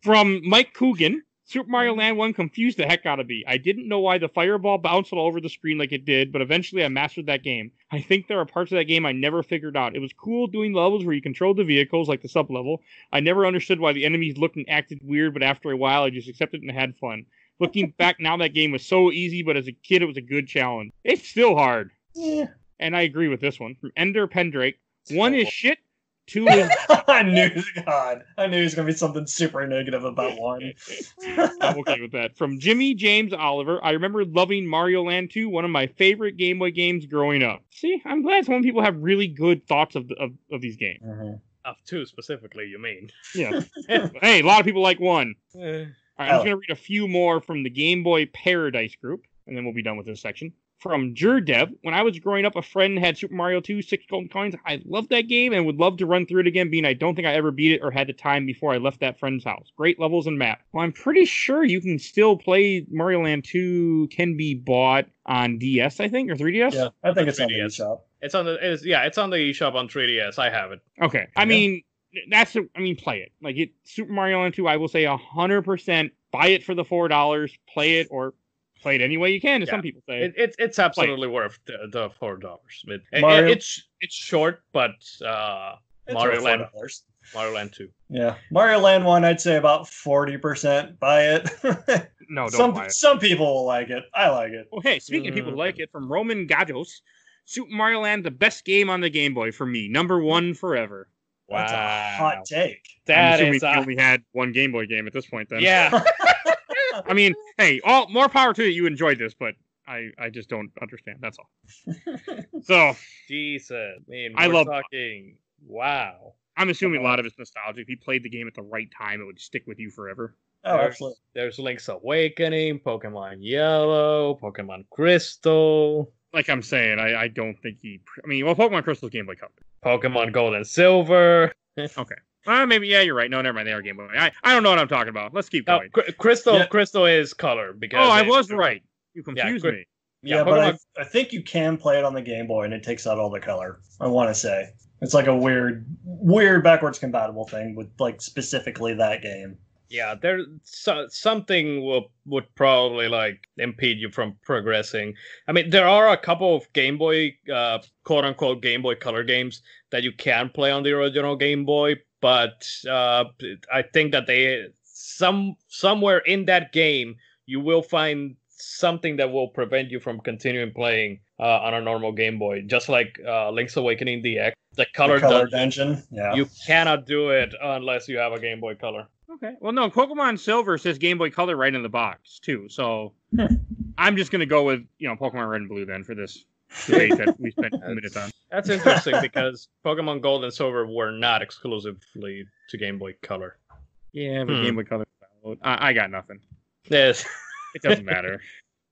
From Mike Coogan, Super Mario Land 1 confused the heck out of me. I didn't know why the fireball bounced all over the screen like it did, but eventually I mastered that game. I think there are parts of that game I never figured out. It was cool doing levels where you controlled the vehicles, like the sub-level. I never understood why the enemies looked and acted weird, but after a while I just accepted it and had fun. Looking back now, that game was so easy, but as a kid it was a good challenge. It's still hard. Yeah. And I agree with this one. From Ender Pendrake, 1 is shit, 2 is... I knew it was going to be something super negative about 1. I'm okay with that. From Jimmy James Oliver, I remember loving Mario Land 2, one of my favorite Game Boy games growing up. See, I'm glad some people have really good thoughts of these games. Mm-hmm. Of 2 specifically, you mean? Yeah. Hey, a lot of people like 1. All right, I'm Oh. just going to read a few more from the Game Boy Paradise group. and then we'll be done with this section. From Jerdev, when I was growing up, a friend had Super Mario 2, 6 Golden Coins. I loved that game and would love to run through it again, being I don't think I ever beat it or had the time before I left that friend's house. Great levels and map. Well, I'm pretty sure you can still play Mario Land 2, can be bought on DS, I think, or 3DS? Yeah, I think it's on the eShop. It's on the eShop on 3DS. I have it. Okay. I mean, play it. Like, Super Mario Land 2, I will say 100% buy it for the $4, play it, or play it any way you can, as some people say. It's absolutely worth the $4. It's short, but Mario Land 2. Yeah, Mario Land 1, I'd say about 40% buy it. No, don't buy it. Some people will like it. I like it. Well, hey, speaking of people who like it, from Roman Gajos, Super Mario Land, the best game on the Game Boy for me. #1 forever. Wow. That's a hot take. I'm assuming we only had one Game Boy game at this point then. Yeah. I mean, hey, more power to you. You enjoyed this, but I just don't understand. That's all. So, Jesus, man, I love talking. Wow. I'm assuming a lot of it's nostalgia. If you played the game at the right time, it would stick with you forever. Oh, absolutely. There's Link's Awakening, Pokemon Yellow, Pokemon Crystal. Like I'm saying, I don't think Pokemon Crystal's Game Boy Color. Pokemon Gold and Silver. Okay. Maybe, yeah, you're right. No, never mind. They are Game Boy. I don't know what I'm talking about. Let's keep going. Crystal is color. Because I was right. You confused me. Yeah, but I think you can play it on the Game Boy, and it takes out all the color. I want to say. It's like a weird backwards compatible thing with, like, specifically that game. Yeah, something would probably, like, impede you from progressing. I mean, there are a couple of Game Boy, quote-unquote Game Boy Color games that you can play on the original Game Boy, but I think that somewhere in that game, you will find something that will prevent you from continuing playing on a normal Game Boy. Just like Link's Awakening DX, the color dungeon. Yeah. You cannot do it unless you have a Game Boy Color. Okay. Well, no, Pokemon Silver says Game Boy Color right in the box, too. So I'm just going to go with, Pokemon Red and Blue then for this debate that we spent minutes on. That's interesting because Pokemon Gold and Silver were not exclusively to Game Boy Color. Yeah, but Game Boy Color. I got nothing. Yes. It doesn't matter.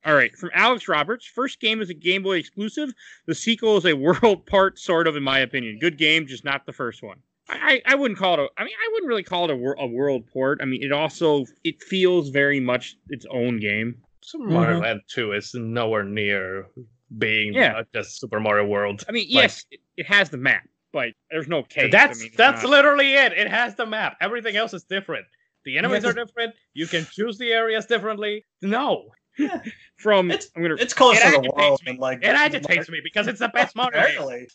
All right. From Alex Roberts, first game is a Game Boy exclusive. The sequel is a world part, sort of, in my opinion. Good game, just not the first one. I wouldn't call it I wouldn't really call it a world port. I mean, it feels very much its own game. Super Mario Land 2 is nowhere near being just Super Mario World. I mean, yes, it has the map, but there's no case. That's literally it. It has the map. Everything else is different. The enemies are different. You can choose the areas differently. No. Yeah. It's close to the world. It agitates me because it's the best Mario game.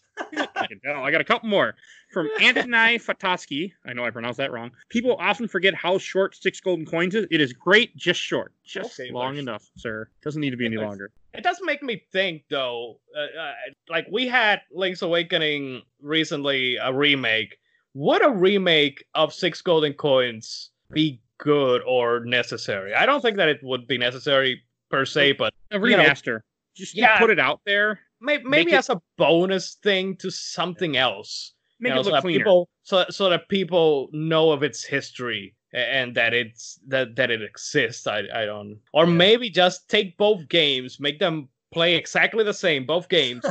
I got a couple more. From Antonai Fatatsky, I know I pronounced that wrong. People often forget how short 6 golden coins is. It is great, just short. Just long enough, sir. Doesn't need to be any longer. It does make me think, though, like we had Link's Awakening recently, a remake. Would a remake of 6 golden coins be good or necessary? I don't think that it would be necessary per se, but a remaster. Just put it out there. Maybe as a bonus thing to something else. Make it look cleaner. So that people know of its history and that it exists. I don't. Or maybe just take both games, make them play exactly the same, both games,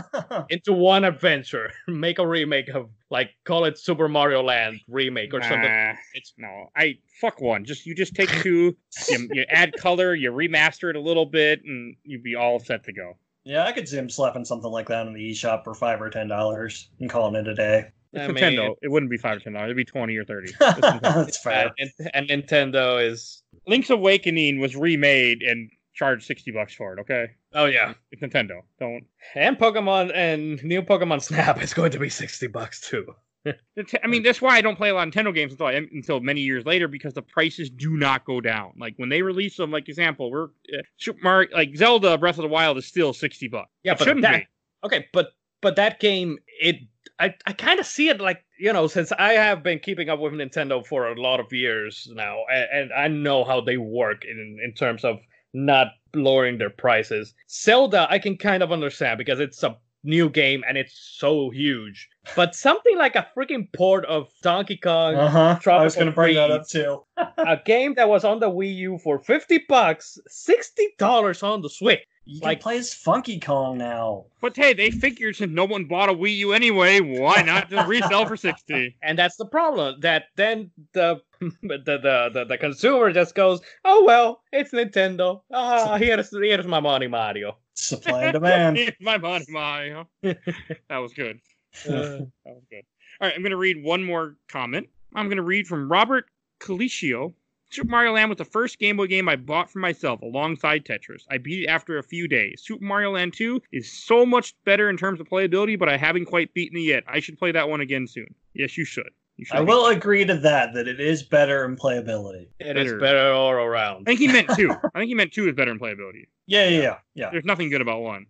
into one adventure. Make a remake of, like, call it Super Mario Land remake or something. Fuck one. You just take 2, you add color, you remaster it a little bit, and you'd be all set to go. Yeah, I could see him slapping something like that in the eShop for $5 or $10 and calling it a day. It's Nintendo. It wouldn't be $5 or $10. It'd be $20 or $30. That's fair. And Nintendo is... Link's Awakening was remade and charged $60 for it, okay? Oh, yeah. It's Nintendo. Don't... And Pokemon and new Pokemon Snap is going to be $60 too. I mean, that's why I don't play a lot of Nintendo games until many years later, because the prices do not go down. Like, when they release them, like, example, Super Mario, like, Zelda Breath of the Wild is still $60. Yeah, but shouldn't be. Okay, but that game, I kind of see it like, since I have been keeping up with Nintendo for a lot of years now, and I know how they work in terms of not lowering their prices. Zelda, I can kind of understand because it's a new game and it's so huge. But something like a freaking port of Donkey Kong, Tropical I was going to bring that up too. A game that was on the Wii U for $50, $60 on the Switch. You can play as Funky Kong now. But hey, they figured since no one bought a Wii U anyway, why not just resell for $60? And that's the problem. That then the consumer just goes, "Oh well, it's Nintendo. Here's my money, Mario." Supply and demand. Here's my money, Mario. That was good. That was good. All right, I'm going to read one more comment. I'm going to read from Robert Calicio. Super Mario Land was the first Game Boy game I bought for myself alongside Tetris. I beat it after a few days. Super Mario Land 2 is so much better in terms of playability, but I haven't quite beaten it yet. I should play that one again soon. Yes, you should. I will agree to that it is better in playability. It is better all around. I think he meant 2. I think he meant 2 is better in playability. Yeah. There's nothing good about 1.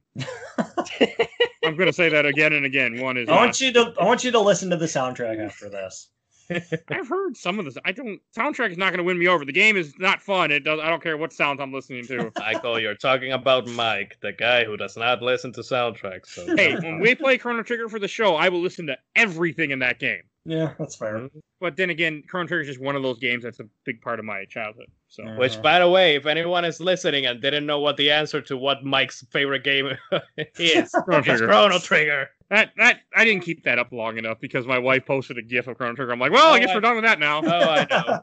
I'm going to say that again and again. 1 is. I want you to listen to the soundtrack after this. I've heard some of this. Soundtrack is not going to win me over. The game is not fun. I don't care what sounds I'm listening to. Michael, you're talking about Mike, the guy who does not listen to soundtracks. So. Hey, when we play Chrono Trigger for the show, I will listen to everything in that game. Yeah, that's fair. But then again, Chrono Trigger is just one of those games that's a big part of my childhood. So, Which, by the way, if anyone is listening and didn't know what the answer to what Mike's favorite game is, it's Chrono Trigger. I didn't keep that up long enough because my wife posted a GIF of Chrono Trigger. I'm like, well, I guess we're done with that now. Oh, I know.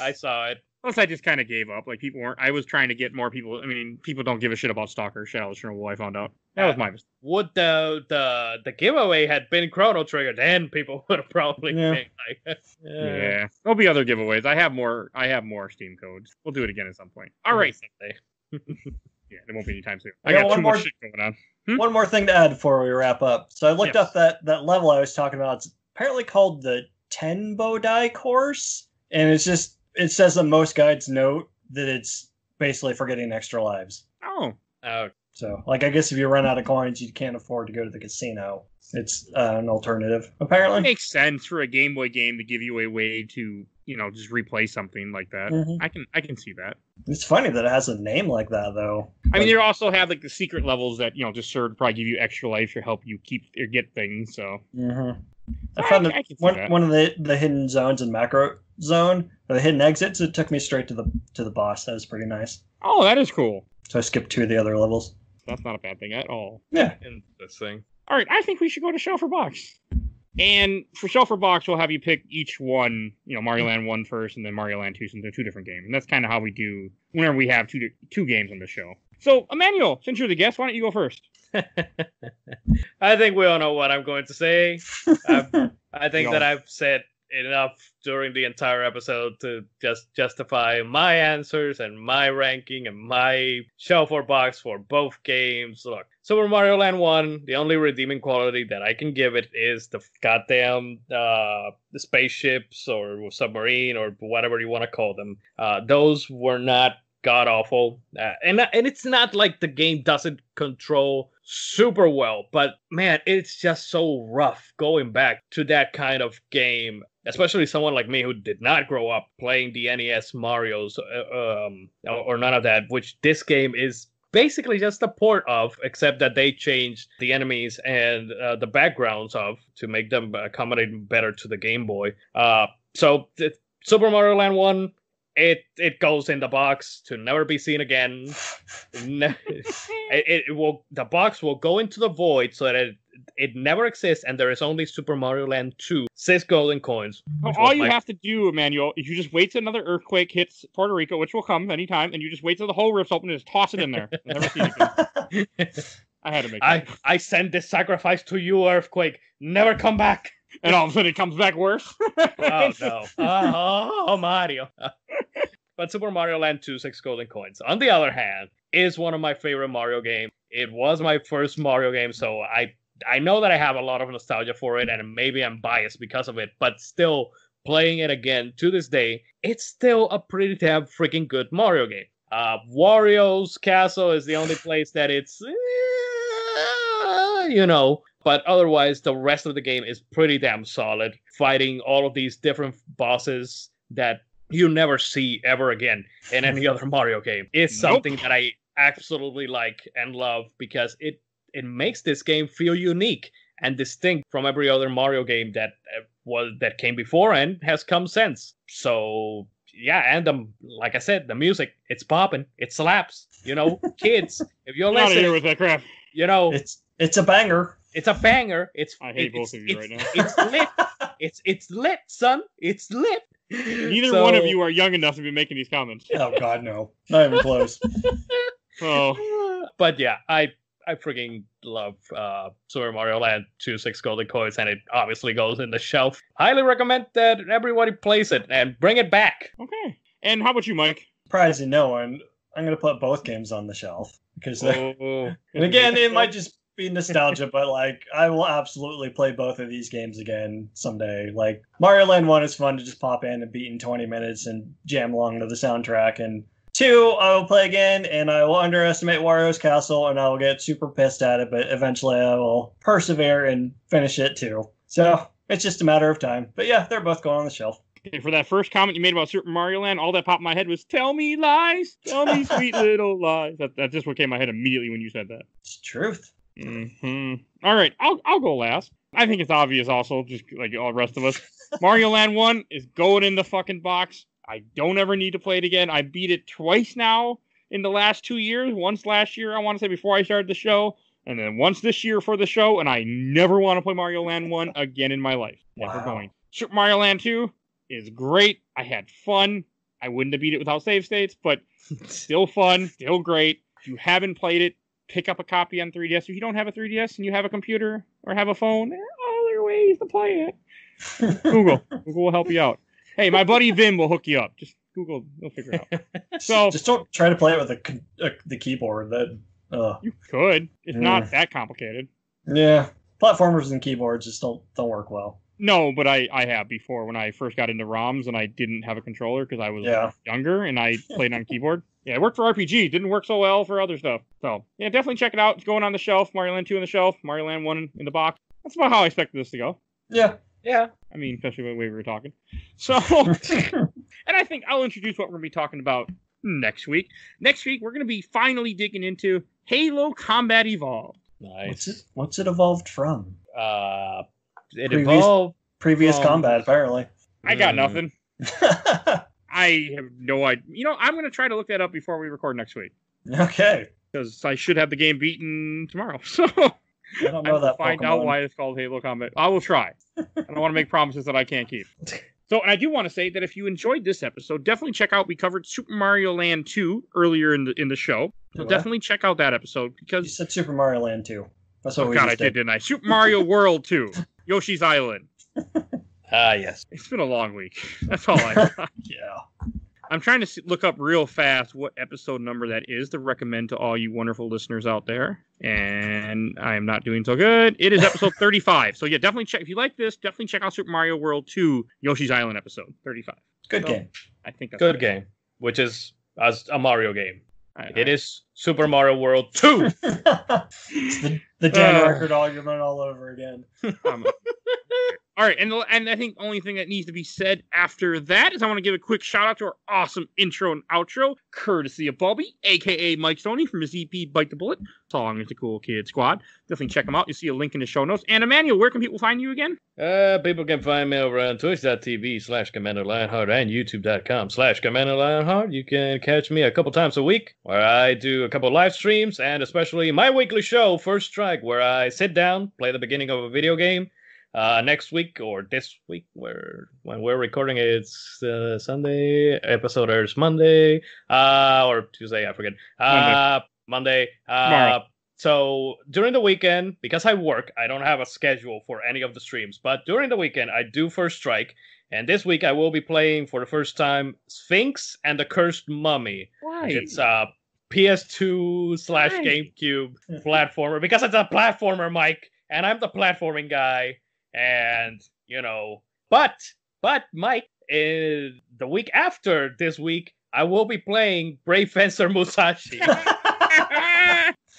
I saw it. Plus, I just kind of gave up. Like, people weren't. I was trying to get more people. I mean, people don't give a shit about Stalker. Shit, I was Chernobyl. I found out. That was my mistake. Would the giveaway had been Chrono Trigger, then people would have probably been like, yeah. There'll be other giveaways. I have more Steam codes. We'll do it again at some point. All right. Yeah, there won't be any time soon. I got too much shit going on. One more thing to add before we wrap up. So I looked up that level I was talking about. It's apparently called the Tenbodai course, and it says that most guides note that it's basically for getting extra lives. Oh. So, like, I guess if you run out of coins, you can't afford to go to the casino. It's an alternative, apparently. It makes sense for a Game Boy game to give you a way to, just replay something like that. Mm-hmm. I can see that. It's funny that it has a name like that, though. I mean, you also have, like, the secret levels that, just sort of probably give you extra life to help you keep or get things, so... Mm-hmm. I found one of the hidden zones in Macro Zone, the hidden exits. It took me straight to the boss. That was pretty nice. Oh, that is cool. So I skipped 2 of the other levels. That's not a bad thing at all. Yeah. Interesting. All right, I think we should go to Shell for Box. And for Shell for Box, we'll have you pick each one. Mario Land 1 first, and then Mario Land 2, since they're 2 different games. And that's kind of how we do whenever we have two games on the show. So, Emanuel, since you're the guest, why don't you go first? I think we all know what I'm going to say. I think that I've said enough during the entire episode to just justify my answers and my ranking and my shelf or box for both games. Look, Super Mario Land 1, the only redeeming quality that I can give it is the goddamn the spaceships or submarine or whatever you want to call them. Those were not god awful, and it's not like the game doesn't control super well, but man, it's just so rough going back to that kind of game, especially someone like me who did not grow up playing the NES Marios or none of that, which this game is basically just a port of, except that they changed the enemies and the backgrounds of to make them accommodate better to the Game Boy. So Super Mario Land 1, It goes in the box to never be seen again. The box will go into the void so that it never exists, and there is only Super Mario Land 2, 6 golden coins. All you have to do, Emmanuel, is you just wait till another earthquake hits Puerto Rico, which will come anytime, and you just wait till the whole rift's open and just toss it in there. Never see it again. I had to make that. I send this sacrifice to you, earthquake. Never come back. And all of a sudden it comes back worse. Oh, no. Oh, Mario. But Super Mario Land 2, 6 golden coins, on the other hand, is one of my favorite Mario games. It was my first Mario game, so I know that I have a lot of nostalgia for it, and maybe I'm biased because of it, but still, playing it again to this day, it's still a pretty damn freaking good Mario game. Wario's Castle is the only place that it's, but otherwise, the rest of the game is pretty damn solid, fighting all of these different bosses that you never see ever again in any other Mario game. It's something that I absolutely like and love because it makes this game feel unique and distinct from every other Mario game that came before and has come since. So yeah, and like I said, the music, it's popping, it slaps. Kids, if you're Get out of listening, here with that crap. It's a banger. It's a banger. I hate both of you right now. It's lit. It's lit, son. It's lit. Neither one of you are young enough to be making these comments. Oh God, no, not even close. But yeah, I freaking love Super Mario Land 2 6 Golden Coins, and it obviously goes in the shelf. Highly recommend that everybody plays it and bring it back. Okay. And how about you, Mike? Surprising no one. I'm going to put both games on the shelf because, and again, it might just be nostalgia, but like I will absolutely play both of these games again someday. Like Mario Land 1 is fun to just pop in and beat in 20 minutes and jam along to the soundtrack, and 2 I will play again and I will underestimate Wario's Castle and I will get super pissed at it, but eventually I will persevere and finish it too. So it's just a matter of time. But yeah, they're both going on the shelf. Okay, for that first comment you made about Super Mario Land, all that popped in my head was, tell me lies, tell me sweet little lies. That's just what came in my head immediately when you said that. It's truth. All right, I'll go last. I think it's obvious also, just like all the rest of us. Mario Land 1 is going in the fucking box. I don't ever need to play it again. I beat it twice now in the last 2 years. Once last year, I want to say, before I started the show. And then once this year for the show. And I never want to play Mario Land 1 again in my life. Never going. Super Mario Land 2 is great. I had fun. I wouldn't have beat it without save states, but still fun, still great. If you haven't played it, pick up a copy on 3DS. If you don't have a 3DS and you have a computer or have a phone, there are other ways to play it. Google will help you out. Hey, my buddy Vim will hook you up. Just Google, you'll figure it out. So just don't try to play it with the keyboard. You could. It's not that complicated. Yeah, platformers and keyboards just don't work well. No, but I have before when I first got into ROMs and I didn't have a controller because I was younger and I played on keyboard. Yeah, it worked for RPG. Didn't work so well for other stuff. So yeah, definitely check it out. It's going on the shelf. Mario Land 2 on the shelf. Mario Land 1 in the box. That's about how I expected this to go. Yeah. I mean, especially the way we were talking. So, and I think I'll introduce what we're going to be talking about next week. Next week, we're going to be finally digging into Halo Combat Evolved. Nice. What's it evolved from? It evolved previous combat, apparently. I got nothing. I have no idea. I'm going to try to look that up before we record next week. Okay. Because I should have the game beaten tomorrow. So I don't know that. Find out why it's called Halo Combat. I will try. I don't want to make promises that I can't keep. So, and I do want to say that if you enjoyed this episode, definitely check out. We covered Super Mario Land 2 earlier in the show. So definitely check out that episode because you said Super Mario Land 2. That's what I did, didn't I? Super Mario World 2, Yoshi's Island. Yes. It's been a long week. That's all I got. Yeah. I'm trying to look up real fast what episode number that is to recommend to all you wonderful listeners out there. And I am not doing so good. It is episode 35. So yeah, definitely check. If you like this, definitely check out Super Mario World 2, Yoshi's Island episode 35. Good game. I think that's good game, which is a Mario game. It is Super Mario World 2. It's the Dan record argument all over again. All right, and I think the only thing that needs to be said after that is I want to give a quick shout out to our awesome intro and outro, courtesy of Bobby, a.k.a. Mike Stoney from his EP Bite the Bullet, song is the Cool Kid Squad. Definitely check them out. You'll see a link in the show notes. And Emanuel, where can people find you again? People can find me over on twitch.tv/Commander Lionheart and youtube.com/Commander Lionheart. You can catch me a couple times a week where I do a couple live streams and especially my weekly show, First Strike, where I sit down, play the beginning of a video game. Next week or this week, when we're recording it's Sunday, episode airs Monday, or Tuesday, I forget. Monday. So during the weekend, because I work, I don't have a schedule for any of the streams, but during the weekend I do First Strike, and this week I will be playing for the first time Sphinx and the Cursed Mummy. Why? It's PS2/GameCube platformer, because it's a platformer, Mike, and I'm the platforming guy. And, but Mike, the week after this week, I will be playing Brave Fencer Musashi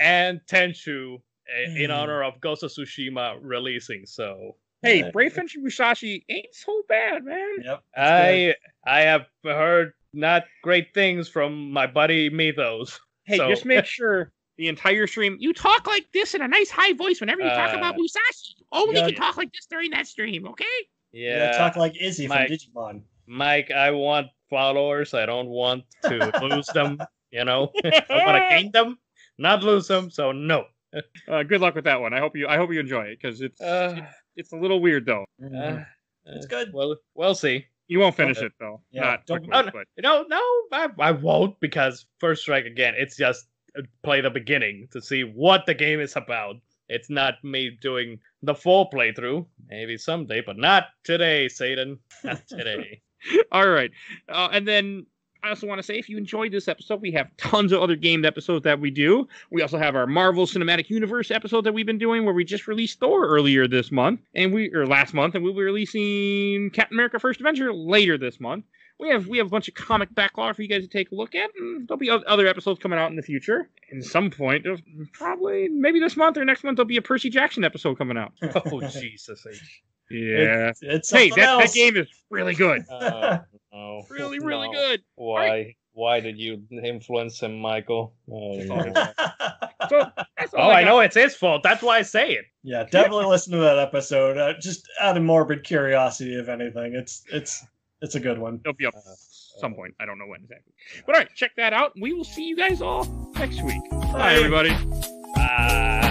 and Tenchu in honor of Ghost of Tsushima releasing. So, hey, Brave Fencer Musashi ain't so bad, man. Yep. I have heard not great things from my buddy Mythos. Hey, just make sure the entire stream, you talk like this in a nice high voice whenever you talk about Musashi. Only you can talk like this during that stream, okay? Yeah. Talk like Izzy from Digimon. Mike, I want followers. I don't want to lose them. I want to gain them, not lose them. So no. Good luck with that one. I hope you enjoy it because it's a little weird though. It's good. Well, we'll see. You won't finish it though. Yeah, I won't because First Strike again. It's just play the beginning to see what the game is about. It's not me doing the full playthrough. Maybe someday, but not today, Satan. Not today. All right, and then. I also want to say, if you enjoyed this episode, we have tons of other gamed episodes that we do. We also have our Marvel Cinematic Universe episode that we've been doing, where we just released Thor earlier this month, last month, and we'll be releasing Captain America: First Avenger later this month. We have a bunch of comic backlog for you guys to take a look at, and there'll be other episodes coming out in the future. At some point, probably maybe this month or next month, there'll be a Percy Jackson episode coming out. Oh Jesus! Yeah. It's that game is really good. Oh, really good. Why? Right. Why did you influence him, Michael? Oh, no. So that's all I know it's his fault. That's why I say it. Yeah, definitely listen to that episode. Just out of morbid curiosity, if anything. It's a good one. It'll be up some point. I don't know when exactly. But all right, check that out. We will see you guys all next week. Bye everybody. Bye.